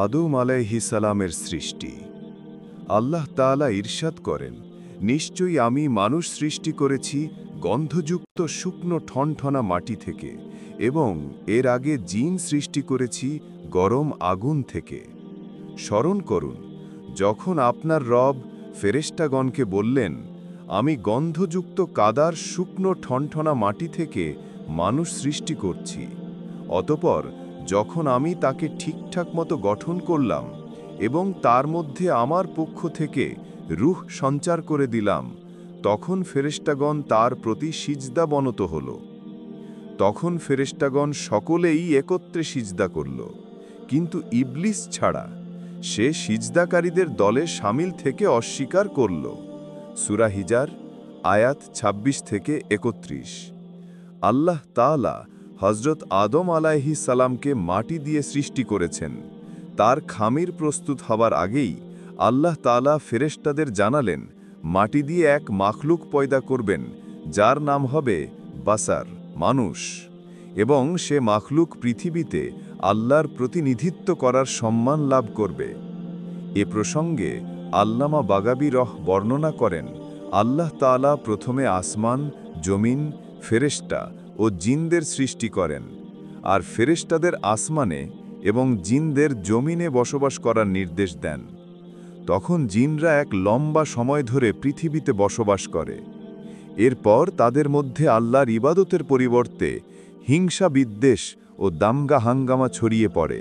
আদম আলাইহিস সালামের সৃষ্টি। আল্লাহ তাআলা ইরশাদ করেন, নিশ্চয়ই আমি মানুষ সৃষ্টি করেছি গন্ধযুক্ত শুকনো ঠনঠনা মাটি থেকে, এবং এর আগে জিন সৃষ্টি করেছি গরম আগুন থেকে। স্মরণ করুন, যখন আপনার রব ফেরেশতাগণকে বললেন, আমি গন্ধযুক্ত কাদার শুকনো ঠনঠনা মাটি থেকে মানুষ সৃষ্টি করছি। অতঃপর যখন আমি তাকে ঠিকঠাক মতো গঠন করলাম এবং তার মধ্যে আমার পক্ষ থেকে রূহ সঞ্চার করে দিলাম, তখন ফেরেশতাগণ তার প্রতি সিজদা বনত হল। তখন ফেরেশতাগণ সকলেই একত্রে সিজদা করল, কিন্তু ইবলিস ছাড়া। সে সিজদাকারীদের দলে শামিল থেকে অস্বীকার করল। সূরা হিজর আয়াত ২৬ থেকে ৩১। আল্লাহ তাআলা হযরত আদম আলাইহিস সালামকে মাটি দিয়ে সৃষ্টি করেছেন। তার খামির প্রস্তুত হবার আগেই আল্লাহ তাআলা ফেরেশতাদের জানালেন, মাটি দিয়ে এক মাখলুক পয়দা করবেন, যার নাম হবে বাসার, মানুষ, এবং সে মাখলুক পৃথিবীতে আল্লাহর প্রতিনিধিত্ব করার সম্মান লাভ করবে। এ প্রসঙ্গে আল্লামা বাগাবী বর্ণনা করেন, আল্লাহ তাআলা প্রথমে আসমান, জমিন, ফেরেশতা ও জিনদের সৃষ্টি করেন, আর ফেরেশতাদের আসমানে এবং জিনদের জমিনে বসবাস করার নির্দেশ দেন। তখন জিনরা এক লম্বা সময় ধরে পৃথিবীতে বসবাস করে। এরপর তাদের মধ্যে আল্লাহর ইবাদতের পরিবর্তে হিংসা, বিদ্বেষ ও দাঙ্গা হাঙ্গামা ছড়িয়ে পড়ে।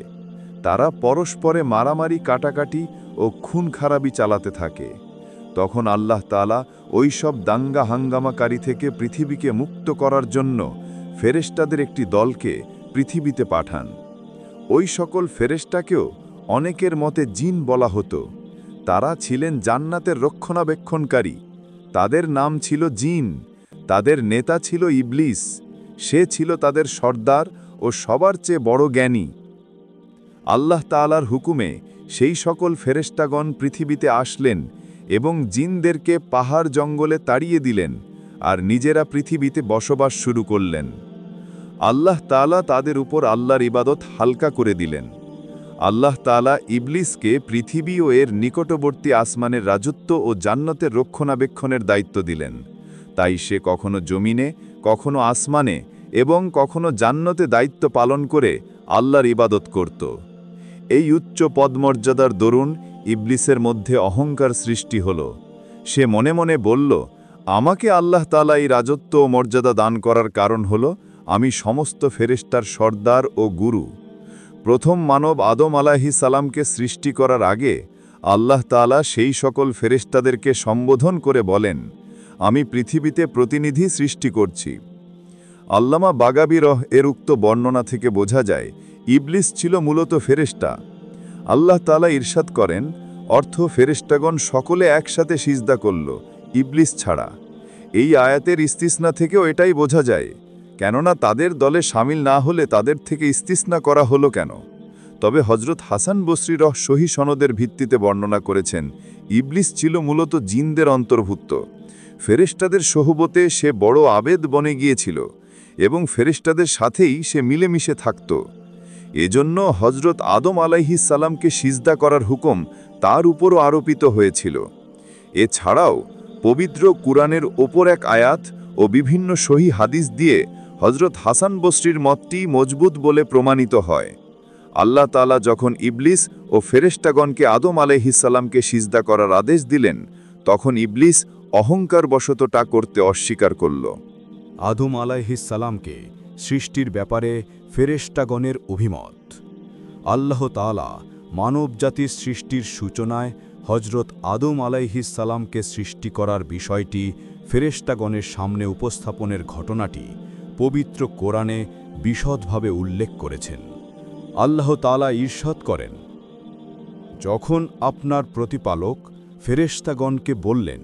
তারা পরস্পরে মারামারি, কাটাকাটি ও খুন খারাবি চালাতে থাকে। তখন আল্লাহ তাআলা ওই সব দাঙ্গা হাঙ্গামাকারী থেকে পৃথিবীকে মুক্ত করার জন্য ফেরেশতাদের একটি দলকে পৃথিবীতে পাঠান। ওই সকল ফেরেশতাকেও অনেকের মতে জিন বলা হতো। তারা ছিলেন জান্নাতের রক্ষণাবেক্ষণকারী। তাদের নাম ছিল জিন। তাদের নেতা ছিল ইবলিস। সে ছিল তাদের সর্দার ও সবার চেয়ে বড় জ্ঞানী। আল্লাহ তাআলার হুকুমে সেই সকল ফেরেশতাগণ পৃথিবীতে আসলেন এবং জিনদেরকে পাহাড় জঙ্গলে তাড়িয়ে দিলেন, আর নিজেরা পৃথিবীতে বসবাস শুরু করলেন। আল্লাহ তাআলা তাদের উপর আল্লাহর ইবাদত হালকা করে দিলেন। আল্লাহ তাআলা ইবলিসকে পৃথিবী ও এর নিকটবর্তী আসমানের রাজত্ব ও জান্নাতের রক্ষণাবেক্ষণের দায়িত্ব দিলেন। তাই সে কখনো জমিনে, কখনো আসমানে এবং কখনো জান্নাতে দায়িত্ব পালন করে আল্লাহর ইবাদত করত। এই উচ্চ পদমর্যাদার দরুন ইবলিসের মধ্যে অহংকার সৃষ্টি হল। সে মনে মনে বলল, আমাকে আল্লাহ তাআলা এই রাজত্ব ও মর্যাদা দান করার কারণ হল আমি সমস্ত ফেরেশতার সর্দার ও গুরু। প্রথম মানব আদম আলাইহিস সালামকে সৃষ্টি করার আগে আল্লাহ তাআলা সেই সকল ফেরেশতাদেরকে সম্বোধন করে বলেন, আমি পৃথিবীতে প্রতিনিধি সৃষ্টি করছি। আল্লামা বাগাবী এর উক্ত বর্ণনা থেকে বোঝা যায়, ইবলিস ছিল মূলত ফেরেশতা। আল্লাহ তাআলা ইরশাদ করেন, অর্থ ফেরেশতাগণ সকলে একসাথে সিজদা করল, ইবলিস ছাড়া। এই আয়াতের ইস্তিসনা থেকেও এটাই বোঝা যায়, কেননা তাদের দলে শামিল না হলে তাদের থেকে ইস্তিসনা করা হলো কেন? তবে হযরত হাসান বসরি সহি সনদের ভিত্তিতে বর্ণনা করেছেন, ইবলিস ছিল মূলত জিনদের অন্তর্ভুক্ত। ফেরেশতাদের সোহবতে সে বড় আবেদ বনে গিয়েছিল এবং ফেরেশতাদের সাথেই সে মিলেমিশে থাকত। এজন্য হযরত আদম আলাইহিস সালামকে সিজদা করার হুকুম তার উপরও আরোপিত হয়েছিল। এছাড়াও পবিত্র কুরআনের ওপর এক আয়াত ও বিভিন্ন সহি হাদিস দিয়ে হযরত হাসান বসরির মতটি মজবুত বলে প্রমাণিত হয়। আল্লাহ তাআলা যখন ইবলিস ও ফেরেশতাগণকে আদম আলাইহিস সালামকে সিজদা করার আদেশ দিলেন, তখন ইবলিস অহংকারবশত তা করতে অস্বীকার করল। আদম আলাইহিস সালামকে সৃষ্টির ব্যাপারে ফেরেশতাগণের অভিমত। আল্লাহ তাআলা মানবজাতির সৃষ্টির সূচনায় হযরত আদম আলাইহিস সালামকে সৃষ্টি করার বিষয়টি ফেরেশতাগণের সামনে উপস্থাপনের ঘটনাটি পবিত্র কোরআনে বিশদভাবে উল্লেখ করেছেন। আল্লাহ তাআলা ইরশাদ করেন, যখন আপনার প্রতিপালক ফেরেশতাগণকে বললেন,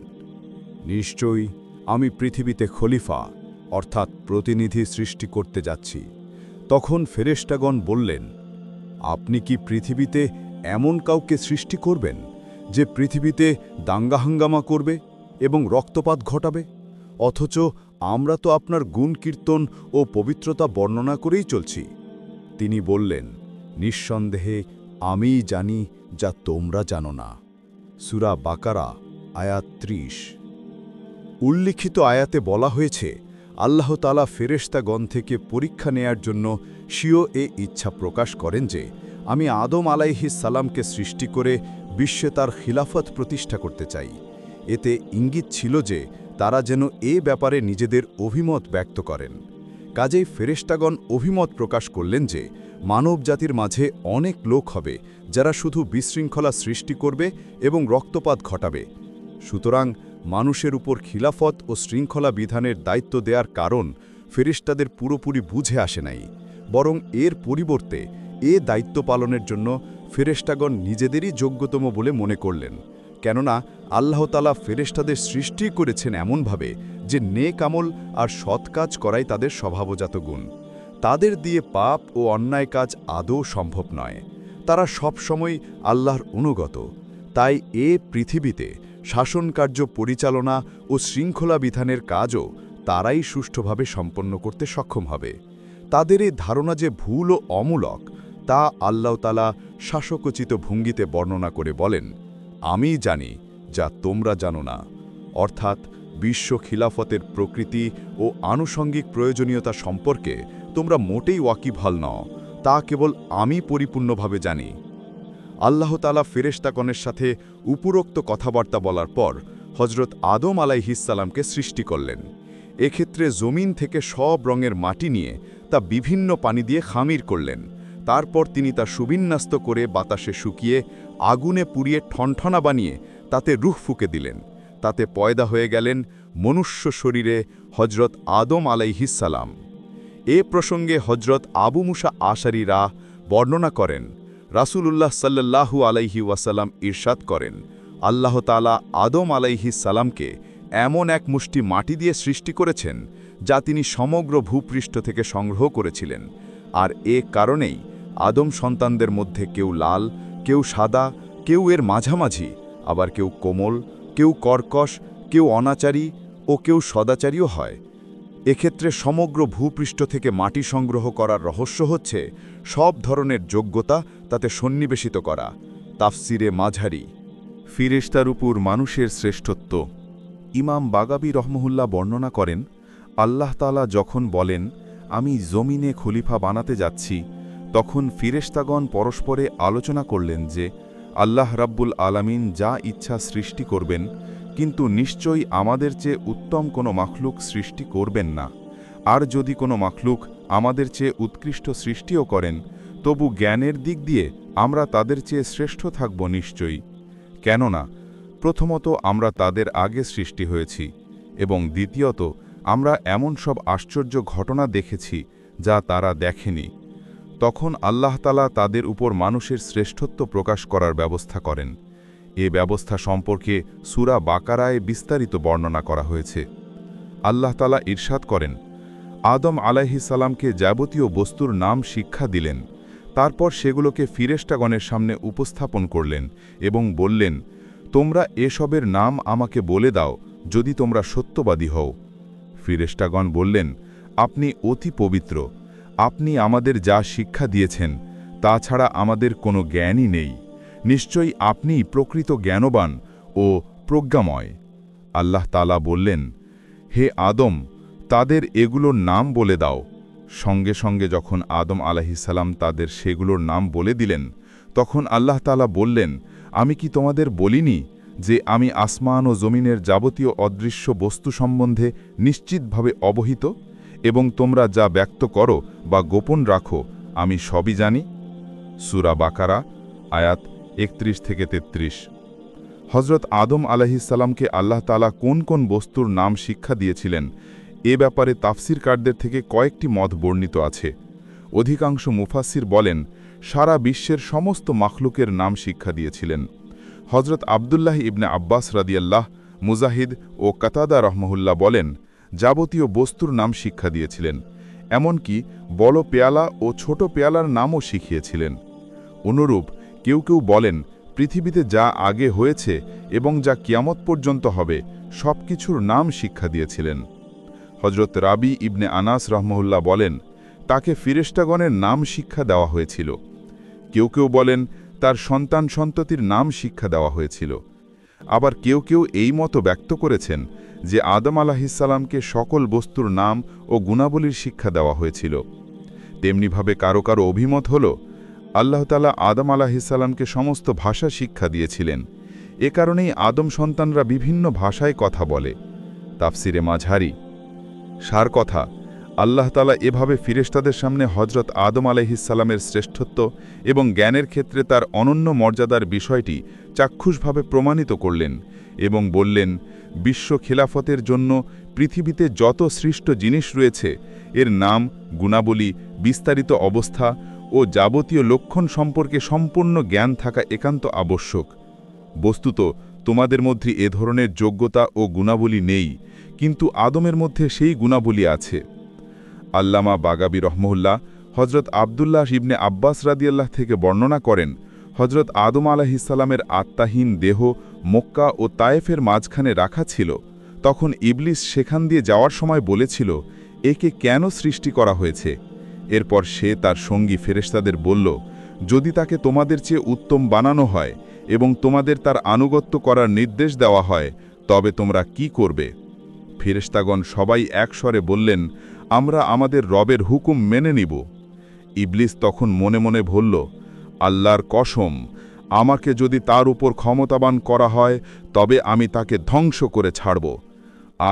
নিশ্চয়ই আমি পৃথিবীতে খলিফা অর্থাৎ প্রতিনিধি সৃষ্টি করতে যাচ্ছি, তখন ফেরেশতাগণ বললেন, আপনি কি পৃথিবীতে এমন কাউকে সৃষ্টি করবেন যে পৃথিবীতে দাঙ্গাহাঙ্গামা করবে এবং রক্তপাত ঘটাবে? অথচ আমরা তো আপনার গুণ কীর্তন ও পবিত্রতা বর্ণনা করেই চলছি। তিনি বললেন, নিঃসন্দেহে আমিই জানি যা তোমরা জানো না। সূরা বাকারা আয়াত ৩০। উল্লিখিত আয়াতে বলা হয়েছে, আল্লাহ তাআলা ফেরেশতাগণ থেকে পরীক্ষা নেয়ার জন্য স্বীয় ইচ্ছা প্রকাশ করেন যে আমি আদম আলাইহিস সালামকে সৃষ্টি করে বিশ্বে তার খিলাফত প্রতিষ্ঠা করতে চাই। এতে ইঙ্গিত ছিল যে তারা যেন এ ব্যাপারে নিজেদের অভিমত ব্যক্ত করেন। কাজেই ফেরেশতাগণ অভিমত প্রকাশ করলেন যে মানবজাতির মাঝে অনেক লোক হবে যারা শুধু বিশৃঙ্খলা সৃষ্টি করবে এবং রক্তপাত ঘটাবে। সুতরাং মানুষের উপর খিলাফত ও শৃঙ্খলা বিধানের দায়িত্ব দেওয়ার কারণ ফেরেশতাদের পুরোপুরি বুঝে আসে নাই, বরং এর পরিবর্তে এ দায়িত্ব পালনের জন্য ফেরেশতাগণ নিজেদেরই যোগ্যতম বলে মনে করলেন। কেননা আল্লাহ তাআলা ফেরেশতাদের সৃষ্টি করেছেন এমনভাবে যে নেক আমল আর সৎ কাজ করাই তাদের স্বভাবজাত গুণ। তাদের দিয়ে পাপ ও অন্যায় কাজ আদৌ সম্ভব নয়। তারা সবসময় আল্লাহর অনুগত। তাই পৃথিবীতে শাসনকার্য পরিচালনা ও শৃঙ্খলা বিধানের কাজও তারাই সুষ্ঠুভাবে সম্পন্ন করতে সক্ষম হবে। তাদের এই ধারণা যে ভুল ও অমূলক, তা আল্লাহ তাআলা শাসকোচিত ভঙ্গিতে বর্ণনা করে বলেন, আমি জানি যা তোমরা জানো না। অর্থাৎ বিশ্ব খিলাফতের প্রকৃতি ও আনুষঙ্গিক প্রয়োজনীয়তা সম্পর্কে তোমরা মোটেই ওয়াকিবহাল নও, তা কেবল আমি পরিপূর্ণভাবে জানি। আল্লাহ তাআলা ফেরেশতাগণের সাথে উপরোক্ত কথাবার্তা বলার পর হযরত আদম আলাইহিস সালামকে সৃষ্টি করলেন। এক্ষেত্রে জমিন থেকে সব রঙের মাটি নিয়ে তা বিভিন্ন পানি দিয়ে খামির করলেন। তারপর তিনি তা সুবিন্যস্ত করে বাতাসে শুকিয়ে আগুনে পুড়িয়ে ঠনঠনা বানিয়ে তাতে রূহ ফুঁকে দিলেন। তাতে পয়দা হয়ে গেলেন মনুষ্য শরীরে হযরত আদম আলাইহিস সালাম। এ প্রসঙ্গে হযরত আবু মুসা আশারীরা বর্ণনা করেন, রাসূলুল্লাহ সাল্লাল্লাহু আলাইহি ওয়াসাল্লাম ইরশাদ করেন, আল্লাহ তাআলা আদম আলাইহিস সালামকে এমন এক মুষ্টি মাটি দিয়ে সৃষ্টি করেছেন যা তিনি সমগ্র ভূপৃষ্ঠ থেকে সংগ্রহ করেছিলেন। আর এ কারণেই আদম সন্তানদের মধ্যে কেউ লাল, কেউ সাদা, কেউ এর মাঝামাঝি, আবার কেউ কোমল, কেউ কর্কশ, কেউ অনাচারী ও কেউ সদাচারীও হয়। এক্ষেত্রে সমগ্র ভূপৃষ্ঠ থেকে মাটি সংগ্রহ করার রহস্য হচ্ছে সব ধরনের যোগ্যতা তাতে সন্নিবেশিত করা। তাফসিরে মাঝারি। ফিরেশতার উপর মানুষের শ্রেষ্ঠত্ব। ইমাম বাগাবী রহমহুল্লাহ বর্ণনা করেন, আল্লাহ তাআলা যখন বলেন, আমি জমিনে খলিফা বানাতে যাচ্ছি, তখন ফিরেশতাগণ পরস্পরে আলোচনা করলেন যে আল্লাহ রাব্বুল আলামিন যা ইচ্ছা সৃষ্টি করবেন, কিন্তু নিশ্চয়ই আমাদের চেয়ে উত্তম কোনো মাখলুক সৃষ্টি করবেন না। আর যদি কোনো মাখলুক আমাদের চেয়ে উৎকৃষ্ট সৃষ্টিও করেন, তবু জ্ঞানের দিক দিয়ে আমরা তাদের চেয়ে শ্রেষ্ঠ থাকব নিশ্চয়ই। কেননা প্রথমত আমরা তাদের আগে সৃষ্টি হয়েছি, এবং দ্বিতীয়ত আমরা এমন সব আশ্চর্য ঘটনা দেখেছি যা তারা দেখেনি। তখন আল্লাহ তাআলা তাদের উপর মানুষের শ্রেষ্ঠত্ব প্রকাশ করার ব্যবস্থা করেন। এ ব্যবস্থা সম্পর্কে সূরা বাকারায় বিস্তারিত বর্ণনা করা হয়েছে। আল্লাহ তাআলা ইরশাদ করেন, আদম আলাইহিস সালামকে যাবতীয় বস্তুর নাম শিক্ষা দিলেন। তারপর সেগুলোকে ফিরেশতাগণের সামনে উপস্থাপন করলেন এবং বললেন, তোমরা এসবের নাম আমাকে বলে দাও যদি তোমরা সত্যবাদী হও। ফিরেশতাগণ বললেন, আপনি অতি পবিত্র। আপনি আমাদের যা শিক্ষা দিয়েছেন তা ছাড়া আমাদের কোনো জ্ঞানই নেই। নিশ্চয়ই আপনিই প্রকৃত জ্ঞানবান ও প্রজ্ঞাময়। আল্লাহ তাআলা বললেন, হে আদম, তাদের এগুলোর নাম বলে দাও। সঙ্গে সঙ্গে যখন আদম আলাইহিস সালাম তাদের সেগুলোর নাম বলে দিলেন, তখন আল্লাহ তাআলা বললেন, আমি কি তোমাদের বলিনি যে আমি আসমান ও জমিনের যাবতীয় অদৃশ্য বস্তু সম্বন্ধে নিশ্চিতভাবে অবহিত, এবং তোমরা যা ব্যক্ত করো বা গোপন রাখো আমি সবই জানি। সূরা বাকারা আয়াত 31-33। হযরত আদম আলাইহিস সালামকে আল্লাহ তাআলা কোন কোন বস্তুর নাম শিক্ষা দিয়েছিলেন, এ ব্যাপারে তাফসিরকারদের থেকে কয়েকটি মত বর্ণিত আছে। অধিকাংশ মুফাসসির বলেন, সারা বিশ্বের সমস্ত মাখলুকের নাম শিক্ষা দিয়েছিলেন। হযরত আবদুল্লাহ ইবনে আব্বাস রাদিয়াল্লাহ, মুজাহিদ ও কাতাদা রহমহুল্লাহ বলেন, যাবতীয় বস্তুর নাম শিক্ষা দিয়েছিলেন, এমনকি বড় পেয়ালা ও ছোট পেয়ালার নামও শিখিয়েছিলেন। অনুরূপ কেউ কেউ বলেন, পৃথিবীতে যা আগে হয়েছে এবং যা কিয়ামত পর্যন্ত হবে সব কিছুর নাম শিক্ষা দিয়েছিলেন। হযরত রাবি ইবনে আনাস রহমহুল্লাহ বলেন, তাকে ফিরেশতাগণের নাম শিক্ষা দেওয়া হয়েছিল। কেউ কেউ বলেন, তার সন্তান সন্ততির নাম শিক্ষা দেওয়া হয়েছিল। আবার কেউ কেউ এই মতো ব্যক্ত করেছেন যে আদম আলাহিসাল্লামকে সকল বস্তুর নাম ও গুণাবলীর শিক্ষা দেওয়া হয়েছিল। তেমনিভাবে কারো কারো অভিমত হল আল্লাহ তাআলা আদম আলাহিসাল্লামকে সমস্ত ভাষা শিক্ষা দিয়েছিলেন। এ কারণেই আদম সন্তানরা বিভিন্ন ভাষায় কথা বলে। তাফসিরে মাঝহারি। সার কথা, আল্লাহ তাআলা এভাবে ফিরেশতাদের সামনে হজরত আদম আলাইহিসসালামের শ্রেষ্ঠত্ব এবং জ্ঞানের ক্ষেত্রে তার অনন্য মর্যাদার বিষয়টি চাক্ষুষভাবে প্রমাণিত করলেন এবং বললেন, বিশ্ব খেলাফতের জন্য পৃথিবীতে যত সৃষ্ট জিনিস রয়েছে এর নাম, গুণাবলী, বিস্তারিত অবস্থা ও যাবতীয় লক্ষণ সম্পর্কে সম্পূর্ণ জ্ঞান থাকা একান্ত আবশ্যক। বস্তুত তোমাদের মধ্যে এ ধরনের যোগ্যতা ও গুণাবলী নেই, কিন্তু আদমের মধ্যে সেই গুণাবলী আছে। আল্লামা বাগাবী রহমহুল্লাহ হজরত আবদুল্লাহ ইবনে আব্বাস রাদিয়াল্লাহ থেকে বর্ণনা করেন, হজরত আদম আলাইহিসসালামের আত্মাহীন দেহ মক্কা ও তায়েফের মাঝখানে রাখা ছিল। তখন ইবলিস সেখান দিয়ে যাওয়ার সময় বলেছিল, একে কেন সৃষ্টি করা হয়েছে? এরপর সে তার সঙ্গী ফেরেশতাদের বলল, যদি তাকে তোমাদের চেয়ে উত্তম বানানো হয় এবং তোমাদের তার আনুগত্য করার নির্দেশ দেওয়া হয়, তবে তোমরা কি করবে? ফেরেশতাগণ সবাই একস্বরে বললেন, আমরা আমাদের রবের হুকুম মেনে নিব। ইবলিস তখন মনে মনে বলল, আল্লাহর কসম, আমাকে যদি তার উপর ক্ষমতাবান করা হয় তবে আমি তাকে ধ্বংস করে ছাড়ব,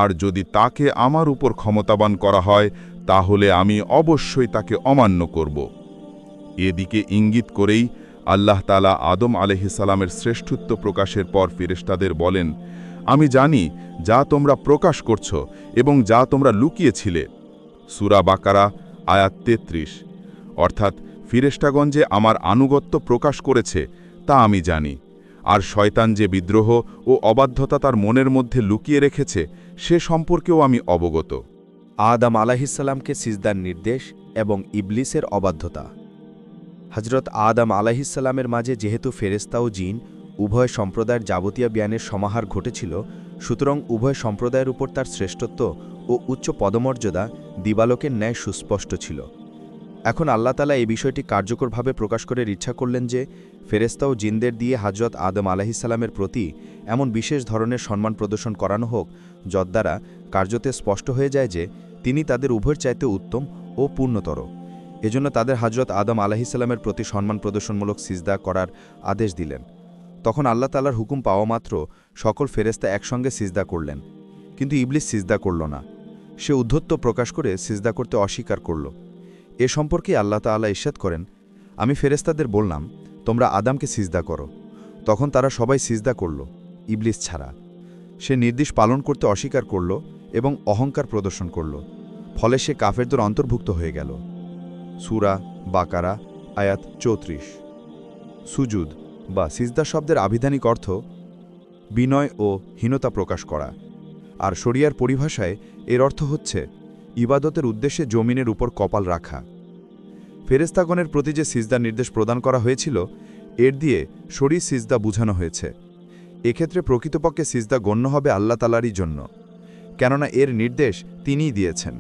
আর যদি তাকে আমার উপর ক্ষমতাবান করা হয় তাহলে আমি অবশ্যই তাকে অমান্য করব। এদিকে ইঙ্গিত করেই আল্লাহ তাআলা আদম আলাইহিসসালামের শ্রেষ্ঠত্ব প্রকাশের পর ফেরেশতাদের বলেন, আমি জানি যা তোমরা প্রকাশ করছ এবং যা তোমরা লুকিয়েছিলে। সূরা বাকারা আয়াত 33। অর্থাৎ ফেরেশতাগণ যে আমার আনুগত্য প্রকাশ করেছে তা আমি জানি, আর শয়তান যে বিদ্রোহ ও অবাধ্যতা তার মনের মধ্যে লুকিয়ে রেখেছে সে সম্পর্কেও আমি অবগত। আদম আলাইহিসসালামকে সিজদার নির্দেশ এবং ইবলিসের অবাধ্যতা। হজরত আদম আলাইহিসসালামের মাঝে যেহেতু ফেরেশতা ও জিন উভয় সম্প্রদায়ের যাবতীয় জ্ঞানের সমাহার ঘটেছিল, সুতরাং উভয় সম্প্রদায়ের উপর তার শ্রেষ্ঠত্ব ও উচ্চ পদমর্যাদা দিবালোকের ন্যায় সুস্পষ্ট ছিল। এখন আল্লাহ তাআলা এই বিষয়টি কার্যকরভাবে প্রকাশ করে ইচ্ছা করলেন যে ফেরেশতা ও জিনদের দিয়ে হজরত আদম আলাইহিসসালামের প্রতি এমন বিশেষ ধরনের সম্মান প্রদর্শন করানো হোক যদ্বারা কার্যতে স্পষ্ট হয়ে যায় যে তিনি তাদের উভয়ের চাইতে উত্তম ও পূর্ণতর। এজন্য তাদের হজরত আদম আলাইহিসসালামের প্রতি সম্মান প্রদর্শনমূলক সিজদা করার আদেশ দিলেন। তখন আল্লাহ তাআলার হুকুম পাওয়া মাত্র সকল ফেরেশতা একসঙ্গে সিজদা করলেন, কিন্তু ইবলিস সিজদা করল না। সে উদ্ধত্ত প্রকাশ করে সিজদা করতে অস্বীকার করল। এ সম্পর্কে আল্লাহ তাআলা ইরশাদ করেন, আমি ফেরেশতাদের বললাম, তোমরা আদমকে সিজদা করো। তখন তারা সবাই সিজদা করল, ইবলিস ছাড়া। সে নির্দেশ পালন করতে অস্বীকার করল এবং অহংকার প্রদর্শন করল, ফলে সে কাফেরদের অন্তর্ভুক্ত হয়ে গেল। সূরা বাকারা আয়াত 34। সুজুদ বা সিজদা শব্দের আবিধানিক অর্থ বিনয় ও হীনতা প্রকাশ করা, আর শরিয়ার পরিভাষায় এর অর্থ হচ্ছে ইবাদতের উদ্দেশ্যে জমিনের উপর কপাল রাখা। ফেরেশতাগণের প্রতি যে সিজদার নির্দেশ প্রদান করা হয়েছিল এর দিয়ে শরীর সিজদা বুঝানো হয়েছে। এক্ষেত্রে প্রকৃতপক্ষে সিজদা গণ্য হবে আল্লাহ তাআলারই জন্য, কেননা এর নির্দেশ তিনিই দিয়েছেন।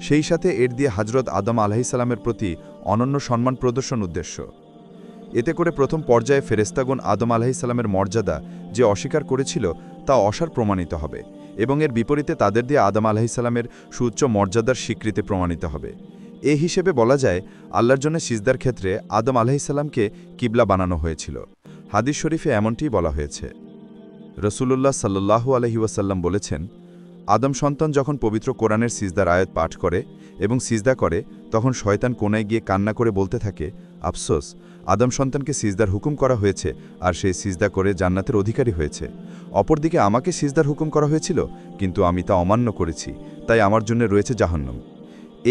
সেই সাথে এর দিয়ে হজরত আদম আলাইহিসসালামের প্রতি অনন্য সম্মান প্রদর্শন উদ্দেশ্য। এতে করে প্রথম পর্যায়ে ফেরেশতাগণ আদম আলাইহিসসালামের মর্যাদা যে অস্বীকার করেছিল তা অসার প্রমাণিত হবে এবং এর বিপরীতে তাদের দিয়ে আদম আলাইহিসসালামের সুউচ্চ মর্যাদার স্বীকৃতি প্রমাণিত হবে। এ হিসেবে বলা যায় আল্লাহর জন্য সিজদার ক্ষেত্রে আদম আলাইহিসসালামকে কিবলা বানানো হয়েছিল। হাদিস শরীফে এমনটিই বলা হয়েছে। রাসূলুল্লাহ সাল্লাল্লাহু আলাইহি ওয়াসাল্লাম বলেছেন, আদম সন্তান যখন পবিত্র কোরআনের সিজদার আয়াত পাঠ করে এবং সিজদা করে তখন শয়তান কোনায় গিয়ে কান্না করে বলতে থাকে, আফসোস, আদম সন্তানকে সিজদার হুকুম করা হয়েছে আর সে সিজদা করে জান্নাতের অধিকারী হয়েছে। অপরদিকে আমাকে সিজদার হুকুম করা হয়েছিল, কিন্তু আমি তা অমান্য করেছি, তাই আমার জন্য রয়েছে জাহান্নাম।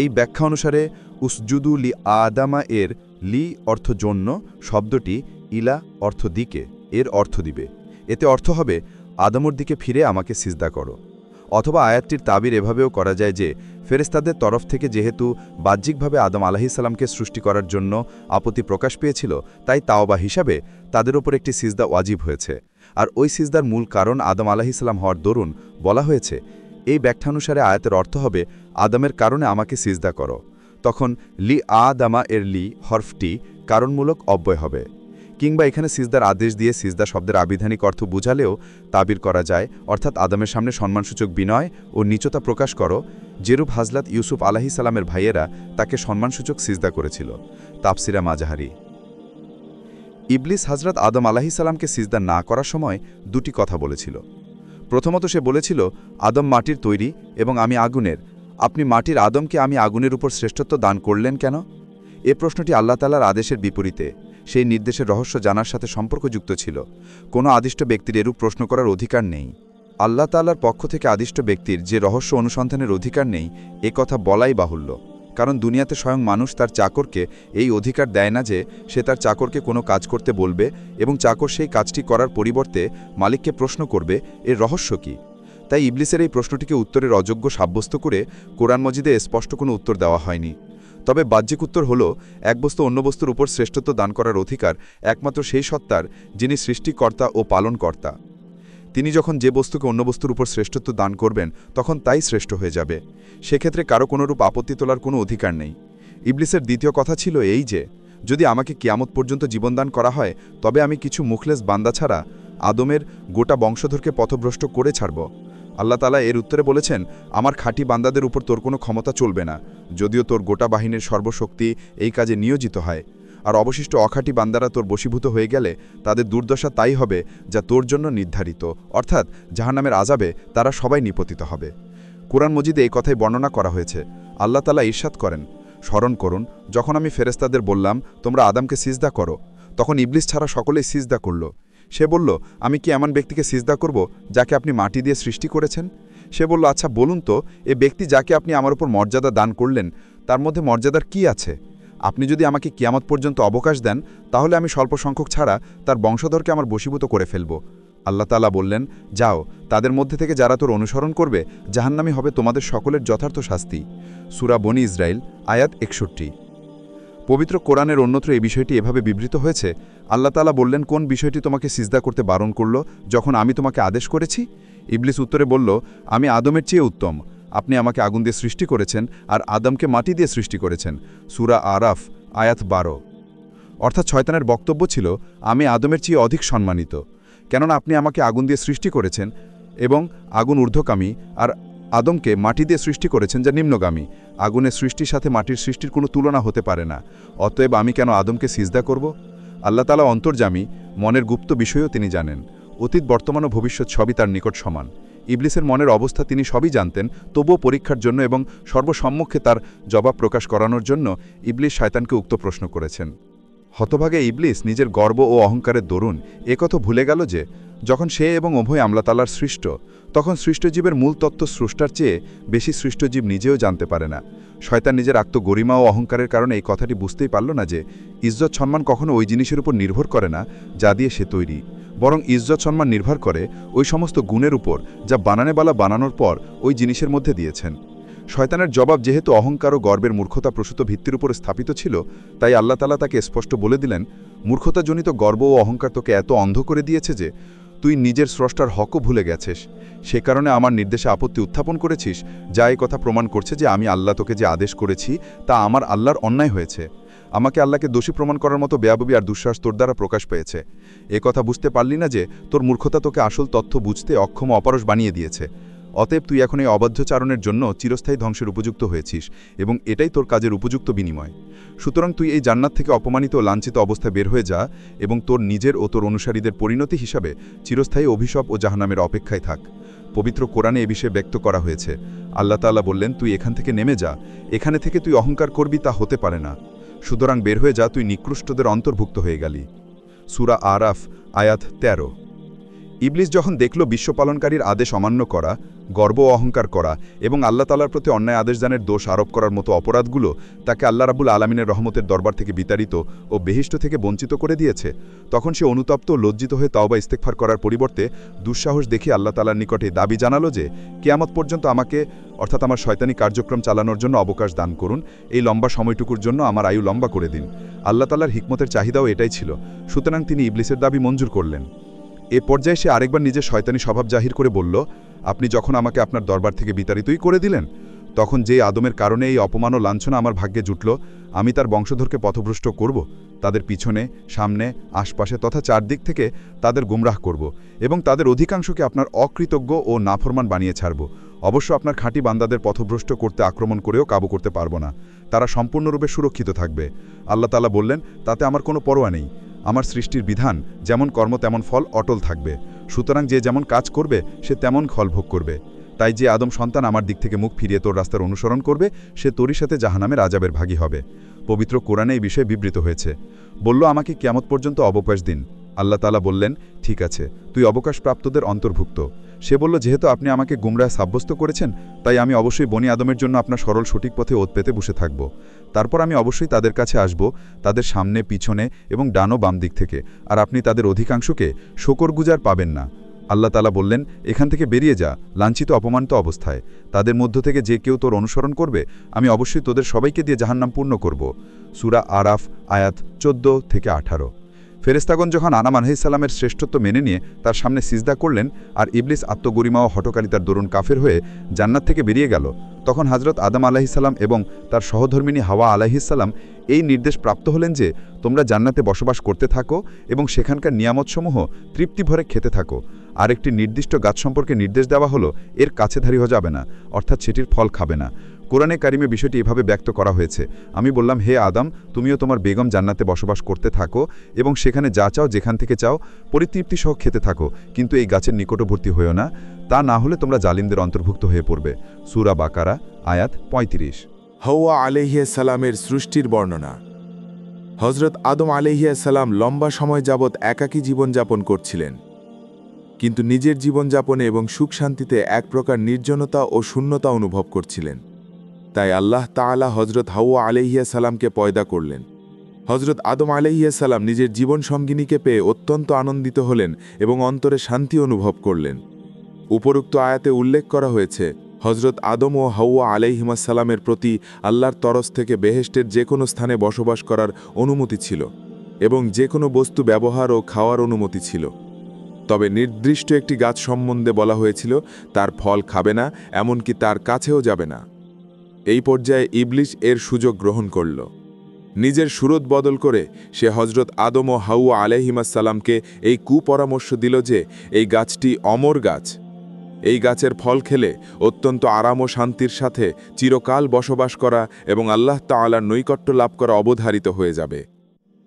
এই ব্যাখ্যা অনুসারে উসজুদু লি আদামা এর লি অর্থ জন্য শব্দটি ইলা অর্থ দিকে এর অর্থ দিবে। এতে অর্থ হবে আদমর দিকে ফিরে আমাকে সিজদা করো। অথবা আয়াতটির তাবির এভাবেও করা যায় যে ফেরেশতাদের তরফ থেকে যেহেতু বাহ্যিকভাবে আদম আলাইহিসসালামকে সৃষ্টি করার জন্য আপত্তি প্রকাশ পেয়েছিল, তাই তাওবা হিসাবে তাদের ওপর একটি সিজদা ওয়াজিব হয়েছে। আর ওই সিজদার মূল কারণ আদম আলাইহিসসালাম হওয়ার দরুন বলা হয়েছে। এই ব্যাখ্যানুসারে আয়াতের অর্থ হবে আদমের কারণে আমাকে সিজদা করো। তখন লি আদামা এর লি হরফটি কারণমূলক অব্যয় হবে। কিংবা এখানে সিজদার আদেশ দিয়ে সিজদা শব্দের আবিধানিক অর্থ বুঝালেও তাবির করা যায়, অর্থাৎ আদমের সামনে সম্মানসূচক বিনয় ও নীচতা প্রকাশ করো, যেরূপ হাজলাত ইউসুফ আলাইহিস সালামের ভাইয়েরা তাকে সম্মানসূচক সিজদা করেছিল। তাফসিরা মাজাহারি। ইবলিস হযরত আদম আলাইহিস সালামকে সিজদা না করার সময় দুটি কথা বলেছিল। প্রথমত সে বলেছিল, আদম মাটির তৈরি এবং আমি আগুনের, আপনি মাটির আদমকে আমি আগুনের উপর শ্রেষ্ঠত্ব দান করলেন কেন? এ প্রশ্নটি আল্লাহ তাআলার আদেশের বিপরীতে, সেই নির্দেশের রহস্য জানার সাথে সম্পর্কযুক্ত ছিল। কোনো আদিষ্ট ব্যক্তির এরূপ প্রশ্ন করার অধিকার নেই। আল্লাহ তাআলার পক্ষ থেকে আদিষ্ট ব্যক্তির যে রহস্য অনুসন্ধানের অধিকার নেই, এ কথা বলাই বাহুল্য। কারণ দুনিয়াতে স্বয়ং মানুষ তার চাকরকে এই অধিকার দেয় না যে সে তার চাকরকে কোনো কাজ করতে বলবে এবং চাকর সেই কাজটি করার পরিবর্তে মালিককে প্রশ্ন করবে, এর রহস্য কী? তাই ইবলিসের এই প্রশ্নটিকে উত্তরের অযোগ্য সাব্যস্ত করে কোরআন মজিদে স্পষ্ট কোনো উত্তর দেওয়া হয়নি। তবে বাহ্যিক উত্তর হল, এক বস্তু অন্য বস্তুর উপর শ্রেষ্ঠত্ব দান করার অধিকার একমাত্র সেই সত্তার যিনি সৃষ্টিকর্তা ও পালনকর্তা। তিনি যখন যে বস্তুকে অন্য বস্তুর উপর শ্রেষ্ঠত্ব দান করবেন তখন তাই শ্রেষ্ঠ হয়ে যাবে। সেক্ষেত্রে কারো কোনোরূপ আপত্তি তোলার কোনো অধিকার নেই। ইবলিসের দ্বিতীয় কথা ছিল এই যে, যদি আমাকে কিয়ামত পর্যন্ত জীবনদান করা হয় তবে আমি কিছু মুখলেস বান্দা ছাড়া আদমের গোটা বংশধরকে পথভ্রষ্ট করে ছাড়ব। আল্লাহ তাআলা এর উত্তরে বলেছেন, আমার খাঁটি বান্দাদের উপর তোর কোনো ক্ষমতা চলবে না, যদিও তোর গোটা বাহিনীর সর্বশক্তি এই কাজে নিয়োজিত হয়। আর অবশিষ্ট অখাঁটি বান্দারা তোর বশীভূত হয়ে গেলে তাদের দুর্দশা তাই হবে যা তোর জন্য নির্ধারিত, অর্থাৎ জাহান্নামের আযাবে তারা সবাই নিপতিত হবে। কুরআন মজিদে এই কথাই বর্ণনা করা হয়েছে। আল্লাহ তাআলা ইরশাদ করেন, স্মরণ করুন যখন আমি ফেরেশতাদের বললাম তোমরা আদমকে সিজদা করো, তখন ইবলিস ছাড়া সকলেই সিজদা করল। সে বলল, আমি কি এমন ব্যক্তিকে সিজদা করব যাকে আপনি মাটি দিয়ে সৃষ্টি করেছেন? সে বলল, আচ্ছা বলুন তো, এ ব্যক্তি যাকে আপনি আমার উপর মর্যাদা দান করলেন তার মধ্যে মর্যাদার কি আছে? আপনি যদি আমাকে কিয়ামত পর্যন্ত অবকাশ দেন তাহলে আমি স্বল্প সংখ্যক ছাড়া তার বংশধরকে আমার বশীভূত করে ফেলব। আল্লাহ তাআলা বললেন, যাও, তাদের মধ্যে থেকে যারা তোর অনুসরণ করবে জাহান্নামী হবে তোমাদের সকলের যথার্থ শাস্তি। সূরা বনী ইসরাইল, আয়াত 61। পবিত্র কোরআনের অন্যত্র এই বিষয়টি এভাবে বিবৃত হয়েছে, আল্লাহ তাআলা বললেন, কোন বিষয়টি তোমাকে সিজদা করতে বারণ করল যখন আমি তোমাকে আদেশ করেছি? ইবলিস উত্তরে বলল, আমি আদমের চেয়ে উত্তম। আপনি আমাকে আগুন দিয়ে সৃষ্টি করেছেন আর আদমকে মাটি দিয়ে সৃষ্টি করেছেন। সূরা আরাফ, আয়াত 12। অর্থাৎ শয়তানের বক্তব্য ছিল, আমি আদমের চেয়ে অধিক সম্মানিত, কেননা আপনি আমাকে আগুন দিয়ে সৃষ্টি করেছেন এবং আগুন ঊর্ধ্বগামী, আর আদমকে মাটি দিয়ে সৃষ্টি করেছেন যা নিম্নগামী। আগুনের সৃষ্টির সাথে মাটির সৃষ্টির কোনো তুলনা হতে পারে না, অতএব আমি কেন আদমকে সিজদা করব? আল্লাহ তাআলা অন্তর্যামী, মনের গুপ্ত বিষয়ও তিনি জানেন। অতীত, বর্তমান ও ভবিষ্যৎ সবই তার নিকট সমান। ইবলিসের মনের অবস্থা তিনি সবই জানতেন, তবুও পরীক্ষার জন্য এবং সর্বসম্মুখে তার জবাব প্রকাশ করানোর জন্য ইবলিস শয়তানকে উক্ত প্রশ্ন করেছেন। হতভাগে ইবলিস নিজের গর্ব ও অহংকারের দরুন একথা ভুলে গেল যে যখন সে এবং উভয় আল্লাহ তাআলার সৃষ্ট, তখন সৃষ্টজীবের মূল তত্ত্ব স্রষ্টার চেয়ে বেশি সৃষ্টজীব নিজেও জানতে পারে না। শয়তান নিজের আত্মগরিমা ও অহংকারের কারণে এই কথাটি বুঝতেই পারল না যে ইজ্জত সম্মান কখনো ওই জিনিসের উপর নির্ভর করে না যা দিয়ে সে তৈরি, বরং ইজ্জত সম্মান নির্ভর করে ওই সমস্ত গুণের উপর যা বানানেবালা বানানোর পর ওই জিনিসের মধ্যে দিয়েছেন। শয়তানের জবাব যেহেতু অহংকার ও গর্বের মূর্খতা প্রসূত ভিত্তির উপর স্থাপিত ছিল, তাই আল্লাহ তাআলা তাকে স্পষ্ট বলে দিলেন, মূর্খতাজনিত গর্ব ও অহংকার তোকে এত অন্ধ করে দিয়েছে যে তুই নিজের স্রষ্টার হকও ভুলে গেছিস। সে কারণে আমার নির্দেশে আপত্তি উত্থাপন করেছিস, যা এই কথা প্রমাণ করছে যে আমি আল্লাহ তোকে যে আদেশ করেছি তা আমার আল্লাহর অন্যায় হয়েছে। আমাকে আল্লাহকে দোষী প্রমাণ করার মতো বেয়াববি আর দুঃসাহস তোর দ্বারা প্রকাশ পেয়েছে। এ কথা বুঝতে পারলি না যে তোর মূর্খতা তোকে আসল তথ্য বুঝতে অক্ষম অপারস বানিয়ে দিয়েছে। অতএব তুই এখন এই অবাধ্যচারণের জন্য চিরস্থায়ী ধ্বংসের উপযুক্ত হয়েছিস এবং এটাই তোর কাজের উপযুক্ত বিনিময়। সুতরাং তুই এই জান্নাত থেকে অপমানিত ও লাঞ্ছিত অবস্থায় বের হয়ে যা এবং তোর নিজের ও তোর অনুসারীদের পরিণতি হিসাবে চিরস্থায়ী অভিশাপ ও জাহান্নামের অপেক্ষায় থাক। পবিত্র কোরআনে এ বিষয়ে ব্যক্ত করা হয়েছে। আল্লাহ তাআলা বললেন, তুই এখান থেকে নেমে যা, এখানে থেকে তুই অহংকার করবি তা হতে পারে না। সুতরাং বের হয়ে যা, তুই নিকৃষ্টদের অন্তর্ভুক্ত হয়ে গেলি। সূরা আরাফ, আয়াত 13। ইবলিস যখন দেখল বিশ্বপালনকারীর আদেশ অমান্য করা, গর্ব ও অহংকার করা এবং আল্লাহ তাআলার প্রতি অন্যায় আদেশদানের দোষ আরোপ করার মতো অপরাধগুলো তাকে আল্লাহ রাব্বুল আলামিনের রহমতের দরবার থেকে বিতাড়িত ও বেহিষ্ট থেকে বঞ্চিত করে দিয়েছে, তখন সে অনুতপ্ত ও লজ্জিত হয়ে তাওবা ইস্তেগফার করার পরিবর্তে দুঃসাহস দেখিয়ে আল্লাহ তাআলার নিকটে দাবি জানালো যে কিয়ামত পর্যন্ত আমাকে, অর্থাৎ আমার শয়তানি কার্যক্রম চালানোর জন্য অবকাশ দান করুন। এই লম্বা সময়টুকুর জন্য আমার আয়ু লম্বা করে দিন। আল্লাহ তাআলার হিকমতের চাহিদাও এটাই ছিল। সুতরাং তিনি ইবলিসের দাবি মঞ্জুর করলেন। এ পর্যায়ে সে আরেকবার নিজের শয়তানি স্বভাব জাহির করে বলল, আপনি যখন আমাকে আপনার দরবার থেকে বিতাড়িতই করে দিলেন, তখন যে আদমের কারণে এই অপমান ও লাঞ্ছনা আমার ভাগ্যে জুটল, আমি তার বংশধরকে পথভ্রষ্ট করব, তাদের পিছনে, সামনে, আশপাশে তথা চারদিক থেকে তাদের গুমরাহ করব এবং তাদের অধিকাংশকে আপনার অকৃতজ্ঞ ও নাফরমান বানিয়ে ছাড়ব। অবশ্য আপনার খাঁটি বান্দাদের পথভ্রষ্ট করতে আক্রমণ করেও কাবু করতে পারব না। তারা সম্পূর্ণরূপে সুরক্ষিত থাকবে। আল্লাহ তাআলা বললেন, তাতে আমার কোনো পরোয়া নেই। আমার সৃষ্টির বিধান, যেমন কর্ম তেমন ফল অটল থাকবে। সুতরাং যে যেমন কাজ করবে সে তেমন ফল ভোগ করবে। তাই যে আদম সন্তান আমার দিক থেকে মুখ ফিরিয়ে তোর রাস্তার অনুসরণ করবে সে তোরই সাথে জাহান্নামের আযাবের ভাগী হবে। পবিত্র কোরআনে এই বিষয়ে বিবৃত হয়েছে। বলল, আমাকে কিয়ামত পর্যন্ত অবকাশ দিন। আল্লাহ তাআলা বললেন, ঠিক আছে, তুই অবকাশপ্রাপ্তদের অন্তর্ভুক্ত। সে বলল, যেহেতু আপনি আমাকে গুমরাহ সাব্যস্ত করেছেন, তাই আমি অবশ্যই বনি আদমের জন্য আপনার সরল সঠিক পথে ওত পেতে বসে থাকব। তারপর আমি অবশ্যই তাদের কাছে আসব, তাদের সামনে, পিছনে এবং ডান ও বাম দিক থেকে, আর আপনি তাদের অধিকাংশকে শকরগুজার পাবেন না। আল্লাহ তাআলা বললেন, এখান থেকে বেরিয়ে যা, লাঞ্ছিত অপমানিত অবস্থায়। তাদের মধ্য থেকে যে কেউ তোর অনুসরণ করবে, আমি অবশ্যই তোদের সবাইকে দিয়ে জাহান্নাম পূর্ণ করব। সূরা আরাফ, আয়াত 14-18। ফেরেশতাগণ যখন আদম আলাইহিসসালামের শ্রেষ্ঠত্ব মেনে নিয়ে তার সামনে সিজদা করলেন, আর ইবলিস আত্মগরিমা ও হঠকারিতার দরুন কাফের হয়ে জান্নাত থেকে বেরিয়ে গেল, তখন হযরত আদম আলাইহিসসালাম এবং তার সহধর্মিণী হাওয়া আলাইহিসসালাম এই নির্দেশ প্রাপ্ত হলেন যে, তোমরা জান্নাতে বসবাস করতে থাকো এবং সেখানকার নিয়ামতসমূহ তৃপ্তিভরে খেতে থাকো। আর একটি নির্দিষ্ট গাছ সম্পর্কে নির্দেশ দেওয়া হলো, এর কাছে ধারিও যাবে না, অর্থাৎ সেটির ফল খাবে না। কোরআনে কারিমে বিষয়টি এভাবে ব্যক্ত করা হয়েছে, আমি বললাম, হে আদম, তুমিও তোমার বেগম জান্নাতে বসবাস করতে থাকো এবং সেখানে যা চাও যেখান থেকে চাও পরিতৃপ্তি সহ খেতে থাকো, কিন্তু এই গাছের নিকটবর্তী হয়েও না, তা না হলে তোমরা জালিমদের অন্তর্ভুক্ত হয়ে পড়বে। সূরা বাকারা, আয়াত 35। হাওয়া আলাইহিস সালামের সৃষ্টির বর্ণনা। হযরত আদম আলাইহিস সালাম লম্বা সময় যাবৎ একাকী জীবনযাপন করছিলেন, কিন্তু নিজের জীবনযাপনে এবং সুখ শান্তিতে এক প্রকার নির্জনতা ও শূন্যতা অনুভব করছিলেন। তাই আল্লাহ তাআলা হযরত হাওয়া আলাইহিস সালামকে পয়দা করলেন। হযরত আদম আলাইহিস সালাম নিজের জীবন সঙ্গিনীকে পেয়ে অত্যন্ত আনন্দিত হলেন এবং অন্তরে শান্তি অনুভব করলেন। উপরোক্ত আয়াতে উল্লেখ করা হয়েছে, হযরত আদম ও হাওয়া আলাইহিস সালামের প্রতি আল্লাহর তরফ থেকে বেহেশতের যে কোনো স্থানে বসবাস করার অনুমতি ছিল এবং যে কোনো বস্তু ব্যবহার ও খাওয়ার অনুমতি ছিল। তবে নির্দিষ্ট একটি গাছ সম্বন্ধে বলা হয়েছিল, তার ফল খাবে না, এমনকি তার কাছেও যাবে না। এই পর্যায়ে ইবলিস এর সুযোগ গ্রহণ করল। নিজের সুরত বদল করে সে হযরত আদম ও হাওয়া আলাইহিস সালামকে এই কুপরামর্শ দিল যে, এই গাছটি অমর গাছ। এই গাছের ফল খেলে অত্যন্ত আরাম ও শান্তির সাথে চিরকাল বসবাস করা এবং আল্লাহ তাআলার নৈকট্য লাভ করা অবধারিত হয়ে যাবে।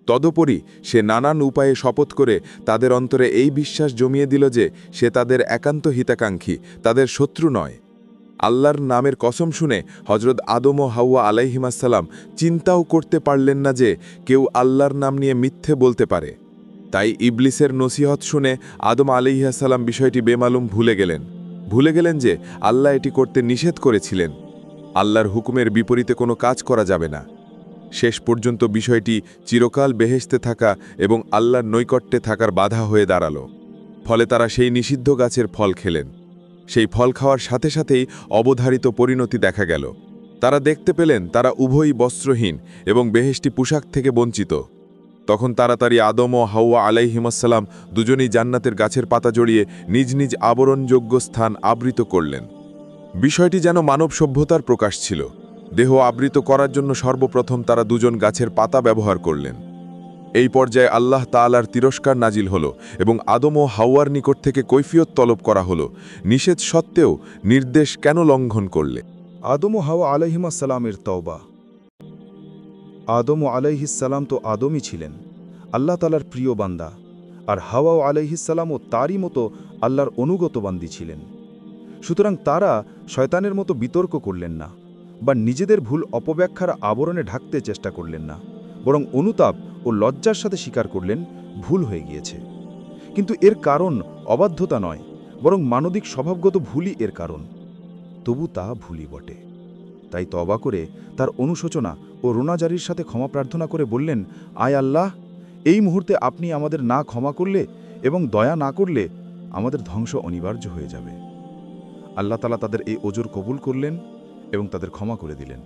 তদুপরি সে নানান উপায়ে শপথ করে তাদের অন্তরে এই বিশ্বাস জমিয়ে দিল যে সে তাদের একান্ত হিতাকাঙ্ক্ষী, তাদের শত্রু নয়। আল্লাহর নামের কসম শুনে হযরত আদম ও হাওয়া আলাইহিস সালাম চিন্তাও করতে পারলেন না যে কেউ আল্লাহর নাম নিয়ে মিথ্যে বলতে পারে। তাই ইবলিসের নসিহত শুনে আদম আলাইহিস সালাম বিষয়টি বেমালুম ভুলে গেলেন যে আল্লাহ এটি করতে নিষেধ করেছিলেন। আল্লাহর হুকুমের বিপরীতে কোনো কাজ করা যাবে না। শেষ পর্যন্ত বিষয়টি চিরকাল বেহেশতে থাকা এবং আল্লাহর নৈকট্যে থাকার বাধা হয়ে দাঁড়াল। ফলে তারা সেই নিষিদ্ধ গাছের ফল খেলেন। সেই ফল খাওয়ার সাথে সাথেই অবধারিত পরিণতি দেখা গেল। তারা দেখতে পেলেন তারা উভয়ই বস্ত্রহীন এবং বেহেশতি পোশাক থেকে বঞ্চিত। তখন তাড়াতাড়ি আদম ও হাওয়া আলাইহিস সালাম দুজনেই জান্নাতের গাছের পাতা জড়িয়ে নিজ নিজ আবরণযোগ্য স্থান আবৃত করলেন। বিষয়টি যেন মানব সভ্যতার প্রকাশ ছিল। দেহ আবৃত করার জন্য সর্বপ্রথম তারা দুজন গাছের পাতা ব্যবহার করলেন। এই পর্যায়ে আল্লাহ তাআলার তিরস্কার নাজিল হল এবং আদম ও হাওয়ার নিকট থেকে কৈফিয়ত তলব করা হল, নিষেধ সত্ত্বেও নির্দেশ কেন লঙ্ঘন করলে? আদম ও হাওয়া আলাইহিস সালামের তওবা। আদম ও আলাইহিস সালাম তো আদমই ছিলেন, আল্লাহ তাআলার প্রিয় বান্দা, আর হাওয়া আলাইহিস সালামও তারই মতো আল্লাহর অনুগত বান্দী ছিলেন। সুতরাং তারা শয়তানের মতো বিতর্ক করলেন না বা নিজেদের ভুল অপব্যাখ্যার আবরণে ঢাকতে চেষ্টা করলেন না, বরং অনুতাপ ও লজ্জার সাথে স্বীকার করলেন ভুল হয়ে গিয়েছে। কিন্তু এর কারণ অবাধ্যতা নয়, বরং মানবিক স্বভাবগত ভুলই এর কারণ। তবু তা ভুলই বটে। তাই তওবা করে তার অনুশোচনা ও রোনাজারির সাথে ক্ষমা প্রার্থনা করে বললেন, আয় আল্লাহ, এই মুহূর্তে আপনি আমাদের না ক্ষমা করলে এবং দয়া না করলে আমাদের ধ্বংস অনিবার্য হয়ে যাবে। আল্লাহ তাআলা তাদের এই ওজর কবুল করলেন এবং তাদের ক্ষমা করে দিলেন।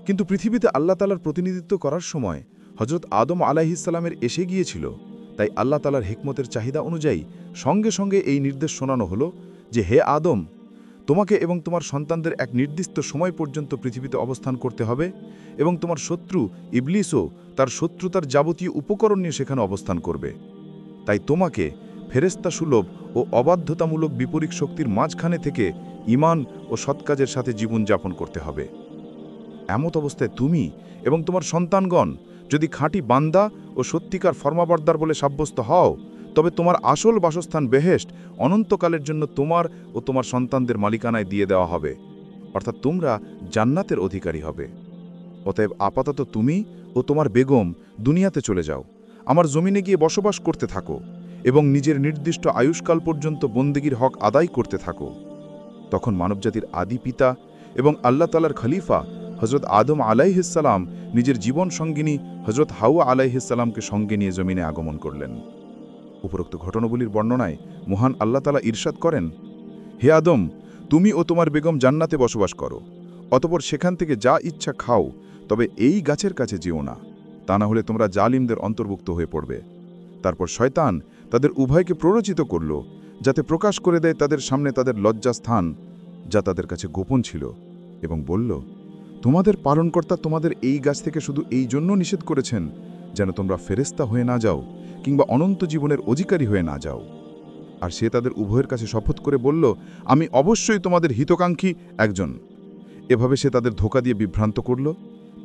কিন্তু পৃথিবীতে আল্লাহ তাআলার প্রতিনিধিত্ব করার সময় হযরত আদম আলাইহিস সালামের এসে গিয়েছিল। তাই আল্লাহ তাআলার হিকমতের চাহিদা অনুযায়ী সঙ্গে সঙ্গে এই নির্দেশ শোনানো হলো যে, হে আদম, তোমাকে এবং তোমার সন্তানদের এক নির্দিষ্ট সময় পর্যন্ত পৃথিবীতে অবস্থান করতে হবে এবং তোমার শত্রু ইবলিসও তার শত্রুতার যাবতীয় উপকরণ নিয়ে সেখানে অবস্থান করবে। তাই তোমাকে ফেরেশতা সুলভ ও অবাধ্যতামূলক বিপরীত শক্তির মাঝখানে থেকে ঈমান ও সৎকাজের সাথে জীবনযাপন করতে হবে। এমত অবস্থায় তুমি এবং তোমার সন্তানগণ যদি খাঁটি বান্দা ও সত্যিকার ফরমাবর্দার বলে সাব্যস্ত হও, তবে তোমার আসল বাসস্থান বেহেশত অনন্তকালের জন্য তোমার ও তোমার সন্তানদের মালিকানায় দিয়ে দেওয়া হবে, অর্থাৎ তোমরা জান্নাতের অধিকারী হবে। অতএব আপাতত তুমি ও তোমার বেগম দুনিয়াতে চলে যাও, আমার জমিনে গিয়ে বসবাস করতে থাকো এবং নিজের নির্দিষ্ট আয়ুষ্কাল পর্যন্ত বন্দেগীর হক আদায় করতে থাকো। তখন মানবজাতির আদি পিতা এবং আল্লাহ তাআলার খলিফা হজরত আদম আলাইহিসসালাম নিজের জীবন সঙ্গিনী হজরত হাওয়া আলাইহিসসালামকে সঙ্গে নিয়ে জমিনে আগমন করলেন। উপরোক্ত ঘটনাবলীর বর্ণনায় মহান আল্লাহ তাআলা ইরশাদ করেন, হে আদম, তুমি ও তোমার বেগম জান্নাতে বসবাস করো, অতঃপর সেখান থেকে যা ইচ্ছা খাও, তবে এই গাছের কাছে যেও না, তা না হলে তোমরা জালিমদের অন্তর্ভুক্ত হয়ে পড়বে। তারপর শয়তান তাদের উভয়কে প্ররোচিত করল, যাতে প্রকাশ করে দেয় তাদের সামনে তাদের লজ্জাস্থান, যা তাদের কাছে গোপন ছিল, এবং বলল, তোমাদের পালনকর্তা তোমাদের এই গাছ থেকে শুধু এই জন্য নিষেধ করেছেন যেন তোমরা ফেরেশতা হয়ে না যাও কিংবা অনন্ত জীবনের অধিকারী হয়ে না যাও। আর সে তাদের উভয়ের কাছে শপথ করে বলল, আমি অবশ্যই তোমাদের হিতকাঙ্ক্ষী একজন। এভাবে সে তাদের ধোঁকা দিয়ে বিভ্রান্ত করল।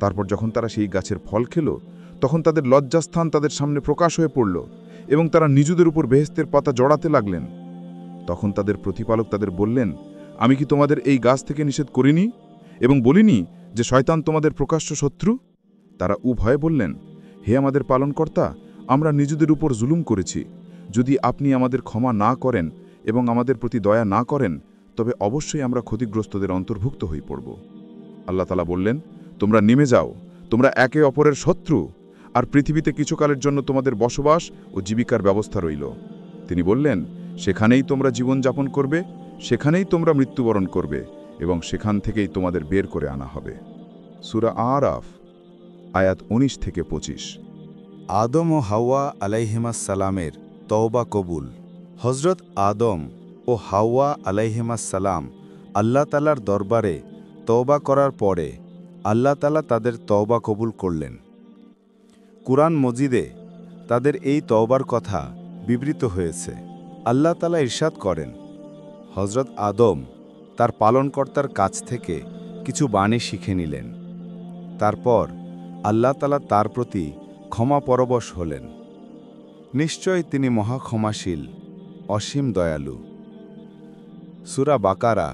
তারপর যখন তারা সেই গাছের ফল খেল, তখন তাদের লজ্জাস্থান তাদের সামনে প্রকাশ হয়ে পড়ল এবং তারা নিজেদের উপর বেহেশতের পাতা জড়াতে লাগলেন। তখন তাদের প্রতিপালক তাদের বললেন, আমি কি তোমাদের এই গাছ থেকে নিষেধ করিনি এবং বলিনি যে শয়তান তোমাদের প্রকাশ্য শত্রু? তারা উভয়ে বললেন, হে আমাদের পালনকর্তা, আমরা নিজেদের উপর জুলুম করেছি। যদি আপনি আমাদের ক্ষমা না করেন এবং আমাদের প্রতি দয়া না করেন, তবে অবশ্যই আমরা ক্ষতিগ্রস্তদের অন্তর্ভুক্ত হয়ে পড়ব। আল্লাহ তাআলা বললেন, তোমরা নেমে যাও, তোমরা একে অপরের শত্রু, আর পৃথিবীতে কিছুকালের জন্য তোমাদের বসবাস ও জীবিকার ব্যবস্থা রইল। তিনি বললেন, সেখানেই তোমরা জীবনযাপন করবে, সেখানেই তোমরা মৃত্যুবরণ করবে এবং সেখান থেকেই তোমাদের বের করে আনা হবে। সূরা আরাফ আয়াত ১৯ থেকে ২৫। আদম ও হাওয়া আলাইহিমাসসালামের তওবা কবুল। হজরত আদম ও হাওয়া আলাইহিমাসসালাম আল্লাহ তাআলার দরবারে তওবা করার পরে আল্লাহ তাআলা তাদের তওবা কবুল করলেন। কুরআন মজিদে তাদের এই তওবার কথা বিবৃত হয়েছে। আল্লাহ তাআলা ইরশাদ করেন, হজরত আদম তার পালনকর্তার কাছ থেকে কিছু বাণী শিখে নিলেন। তারপর আল্লাহ তাআলা তার প্রতি ক্ষমা পরবশ হলেন। নিশ্চয় তিনি মহা ক্ষমাশীল, অসীম দয়ালু। সূরা বাকারা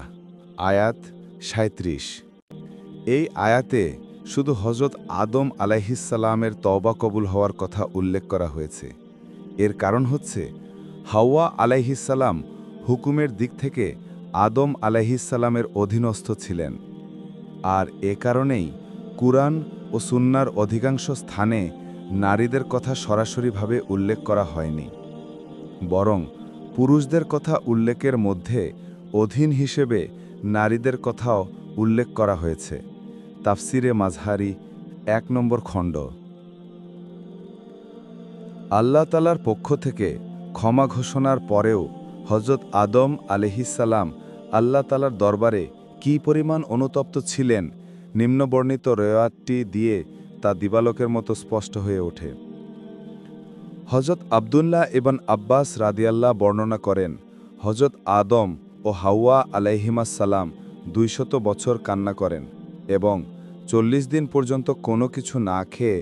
আয়াত ৩৭। এই আয়াতে শুধু হজরত আদম আলাইহিসসালামের তওবা কবুল হওয়ার কথা উল্লেখ করা হয়েছে। এর কারণ হচ্ছে হাওয়া আলাইহিসসালাম হুকুমের দিক থেকে আদম আলাইহিসসালামের অধীনস্থ ছিলেন, আর এ কারণেই কুরআন ও সুন্নাহর অধিকাংশ স্থানে নারীদের কথা সরাসরিভাবে উল্লেখ করা হয়নি, বরং পুরুষদের কথা উল্লেখের মধ্যে অধীন হিসেবে নারীদের কথাও উল্লেখ করা হয়েছে। তাফসিরে মাজহারি ১ নম্বর খণ্ড। আল্লাহ তাআলার পক্ষ থেকে ক্ষমা ঘোষণার পরেও হজরত আদম আলাইহিসসালাম আল্লাহ তাআলার দরবারে কী পরিমাণ অনুতপ্ত ছিলেন, নিম্নবর্ণিত রেওয়ায়াতটি দিয়ে তা দিবালোকের মতো স্পষ্ট হয়ে ওঠে। হজরত আবদুল্লাহ ইবন আব্বাস রাদিয়াল্লাহ বর্ণনা করেন, হজরত আদম ও হাওয়া আলাইহিমাসসালাম ২০০ বছর কান্না করেন এবং ৪০ দিন পর্যন্ত কোনো কিছু না খেয়ে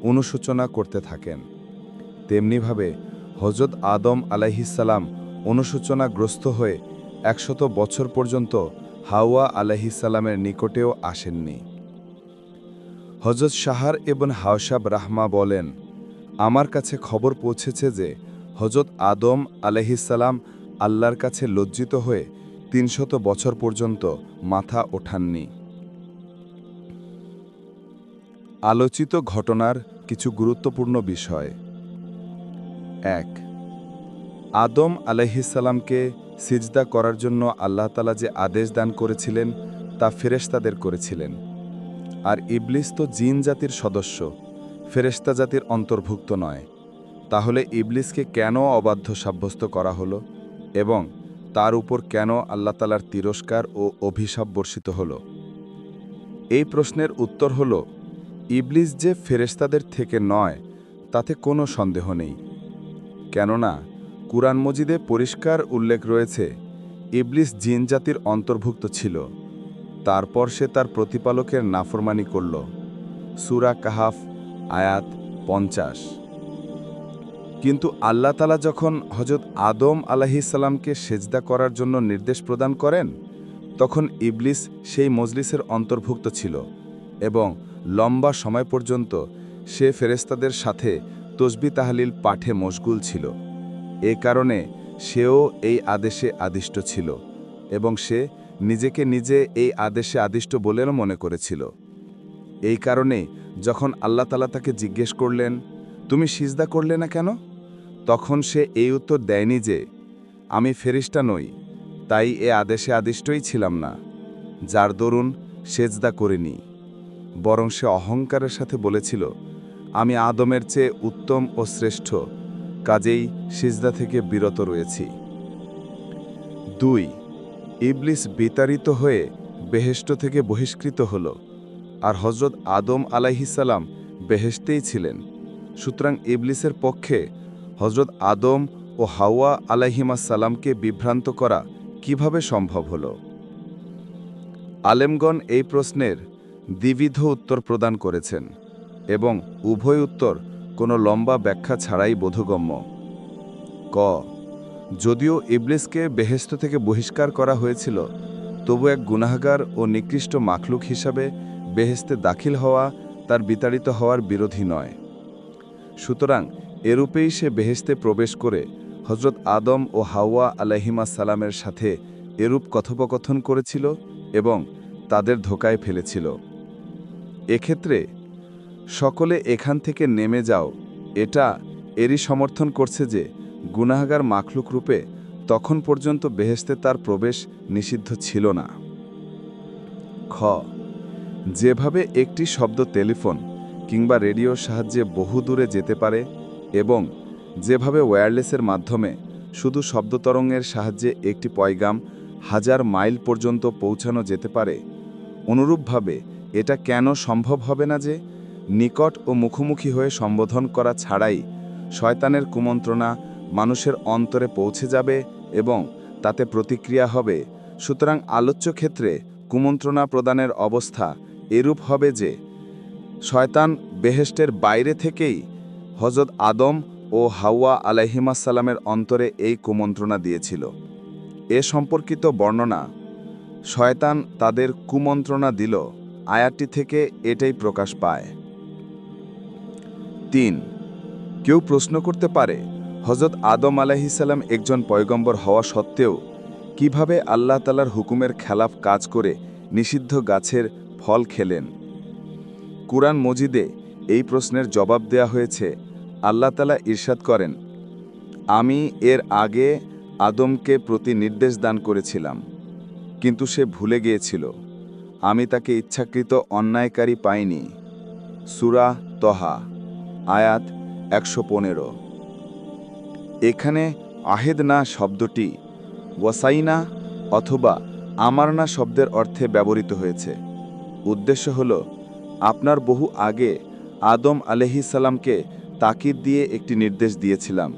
অনুশোচনা করতে থাকেন। তেমনিভাবে হজরত আদম আলাইহিসসালাম অনুশোচনাগ্রস্ত হয়ে ১০০ বছর পর্যন্ত হাওয়া আলাইহিসসালামের নিকটেও আসেননি। হজরত শাহর ইবন হাওশাব রাহমা বলেন, আমার কাছে খবর পৌঁছেছে যে হজরত আদম আলাইহিসসালাম আল্লাহর কাছে লজ্জিত হয়ে ৩০০ বছর পর্যন্ত মাথা ওঠাননি। আলোচিত ঘটনার কিছু গুরুত্বপূর্ণ বিষয়। ১. আদম আলাইহিসসালামকে সিজদা করার জন্য আল্লাহ তাআলা যে আদেশ দান করেছিলেন তা ফেরেশতাদের করেছিলেন, আর ইবলিস তো জিন জাতির সদস্য, ফেরেশতা জাতির অন্তর্ভুক্ত নয়। তাহলে ইবলিসকে কেন অবাধ্য সাব্যস্ত করা হলো এবং তার উপর কেন আল্লাহ তাআলার তিরস্কার ও অভিশাপ বর্ষিত হল? এই প্রশ্নের উত্তর হল, ইবলিস যে ফেরেশতাদের থেকে নয় তাতে কোনো সন্দেহ নেই। কেননা কুরআন মজিদে পরিষ্কার উল্লেখ রয়েছে ইবলিস জিন জাতির অন্তর্ভুক্ত ছিল, তারপর সে তার প্রতিপালকের নাফরমানি করল। সূরা কাহাফ আয়াত 50। কিন্তু আল্লাহ তাআলা যখন হযরত আদম আলাইহিসসালামকে সেজদা করার জন্য নির্দেশ প্রদান করেন, তখন ইবলিস সেই মজলিসের অন্তর্ভুক্ত ছিল এবং লম্বা সময় পর্যন্ত সে ফেরেশতাদের সাথে তসবিহ তাহলিল পাঠে মশগুল ছিল। এ কারণে সেও এই আদেশে আদিষ্ট ছিল এবং সে নিজেকে নিজে এই আদেশে আদিষ্ট বলেও মনে করেছিল। এই কারণে যখন আল্লাহ তাআলা তাকে জিজ্ঞেস করলেন, তুমি সিজদা করলে না কেন? তখন সে এই উত্তর দেয়নি যে, আমি ফেরেশতা নই, তাই এ আদেশে আদিষ্টই ছিলাম না, যার দরুন সেজদা করিনি। বরং সে অহংকারের সাথে বলেছিল, আমি আদমের চেয়ে উত্তম ও শ্রেষ্ঠ, কাজেই সিজদা থেকে বিরত রয়েছি। 2. ইবলিস বিতাড়িত হয়ে বেহেশত থেকে বহিষ্কৃত হল, আর হযরত আদম আলাইহিসসালাম বেহেশতেই ছিলেন। সুতরাং ইবলিসের পক্ষে হযরত আদম ও হাওয়া আলাইহিমাসসালামকে বিভ্রান্ত করা কিভাবে সম্ভব হল? আলেমগণ এই প্রশ্নের দ্বিবিধ উত্তর প্রদান করেছেন এবং উভয় উত্তর কোনো লম্বা ব্যাখ্যা ছাড়াই বোধগম্য। ক. যদিও ইবলিসকে বেহেশত থেকে বহিষ্কার করা হয়েছিল, তবু এক গুনাহগার ও নিকৃষ্ট মাখলুক হিসাবে বেহেশতে দাখিল হওয়া তার বিতাড়িত হওয়ার বিরোধী নয়। সুতরাং এরূপেই সে বেহেশতে প্রবেশ করে হযরত আদম ও হাওয়া আলাইহিমাসসালামের সাথে এরূপ কথোপকথন করেছিল এবং তাদের ধোঁকায় ফেলেছিল। এক্ষেত্রে সকলে এখান থেকে নেমে যাও, এটা এরই সমর্থন করছে যে গুনাহগার মাখলুক রূপে তখন পর্যন্ত বেহেশতে তার প্রবেশ নিষিদ্ধ ছিল না। খ. যেভাবে একটি শব্দ টেলিফোন কিংবা রেডিওর সাহায্যে বহু দূরে যেতে পারে এবং যেভাবে ওয়্যারলেসের মাধ্যমে শুধু শব্দতরঙ্গের সাহায্যে একটি পয়গাম 1000 মাইল পর্যন্ত পৌঁছানো যেতে পারে, অনুরূপভাবে এটা কেন সম্ভব হবে না যে নিকট ও মুখোমুখি হয়ে সম্বোধন করা ছাড়াই শয়তানের কুমন্ত্রণা মানুষের অন্তরে পৌঁছে যাবে এবং তাতে প্রতিক্রিয়া হবে? সুতরাং আলোচ্য ক্ষেত্রে কুমন্ত্রণা প্রদানের অবস্থা এরূপ হবে যে শয়তান বেহেশতের বাইরে থেকেই হযরত আদম ও হাওয়া আলাইহিমাসসালামের অন্তরে এই কুমন্ত্রণা দিয়েছিল। এ সম্পর্কিত বর্ণনা, শয়তান তাদের কুমন্ত্রণা দিল, আয়াতটি থেকে এটাই প্রকাশ পায়। 3. কেউ প্রশ্ন করতে পারে, হযরত আদম আলাইহিসসালাম একজন পয়গম্বর হওয়া সত্ত্বেও কিভাবে আল্লাহ তাআলার হুকুমের খেলাফ কাজ করে নিষিদ্ধ গাছের ফল খেলেন? কুরআন মজিদে এই প্রশ্নের জবাব দেয়া হয়েছে। আল্লাহ তাআলা ইরশাদ করেন, আমি এর আগে আদমকে প্রতি নির্দেশ দান করেছিলাম, কিন্তু সে ভুলে গিয়েছিল। আমি তাকে ইচ্ছাকৃত অন্যায়কারী পাইনি। সূরা তহা আয়াত 115। এখানে আহেদ না শব্দটি ওয়াসাইনা অথবা আমার না শব্দের অর্থে ব্যবহৃত হয়েছে। উদ্দেশ্য হল, আপনার বহু আগে আদম আলাইহিসসালামকে তাকিদ দিয়ে একটি নির্দেশ দিয়েছিলাম,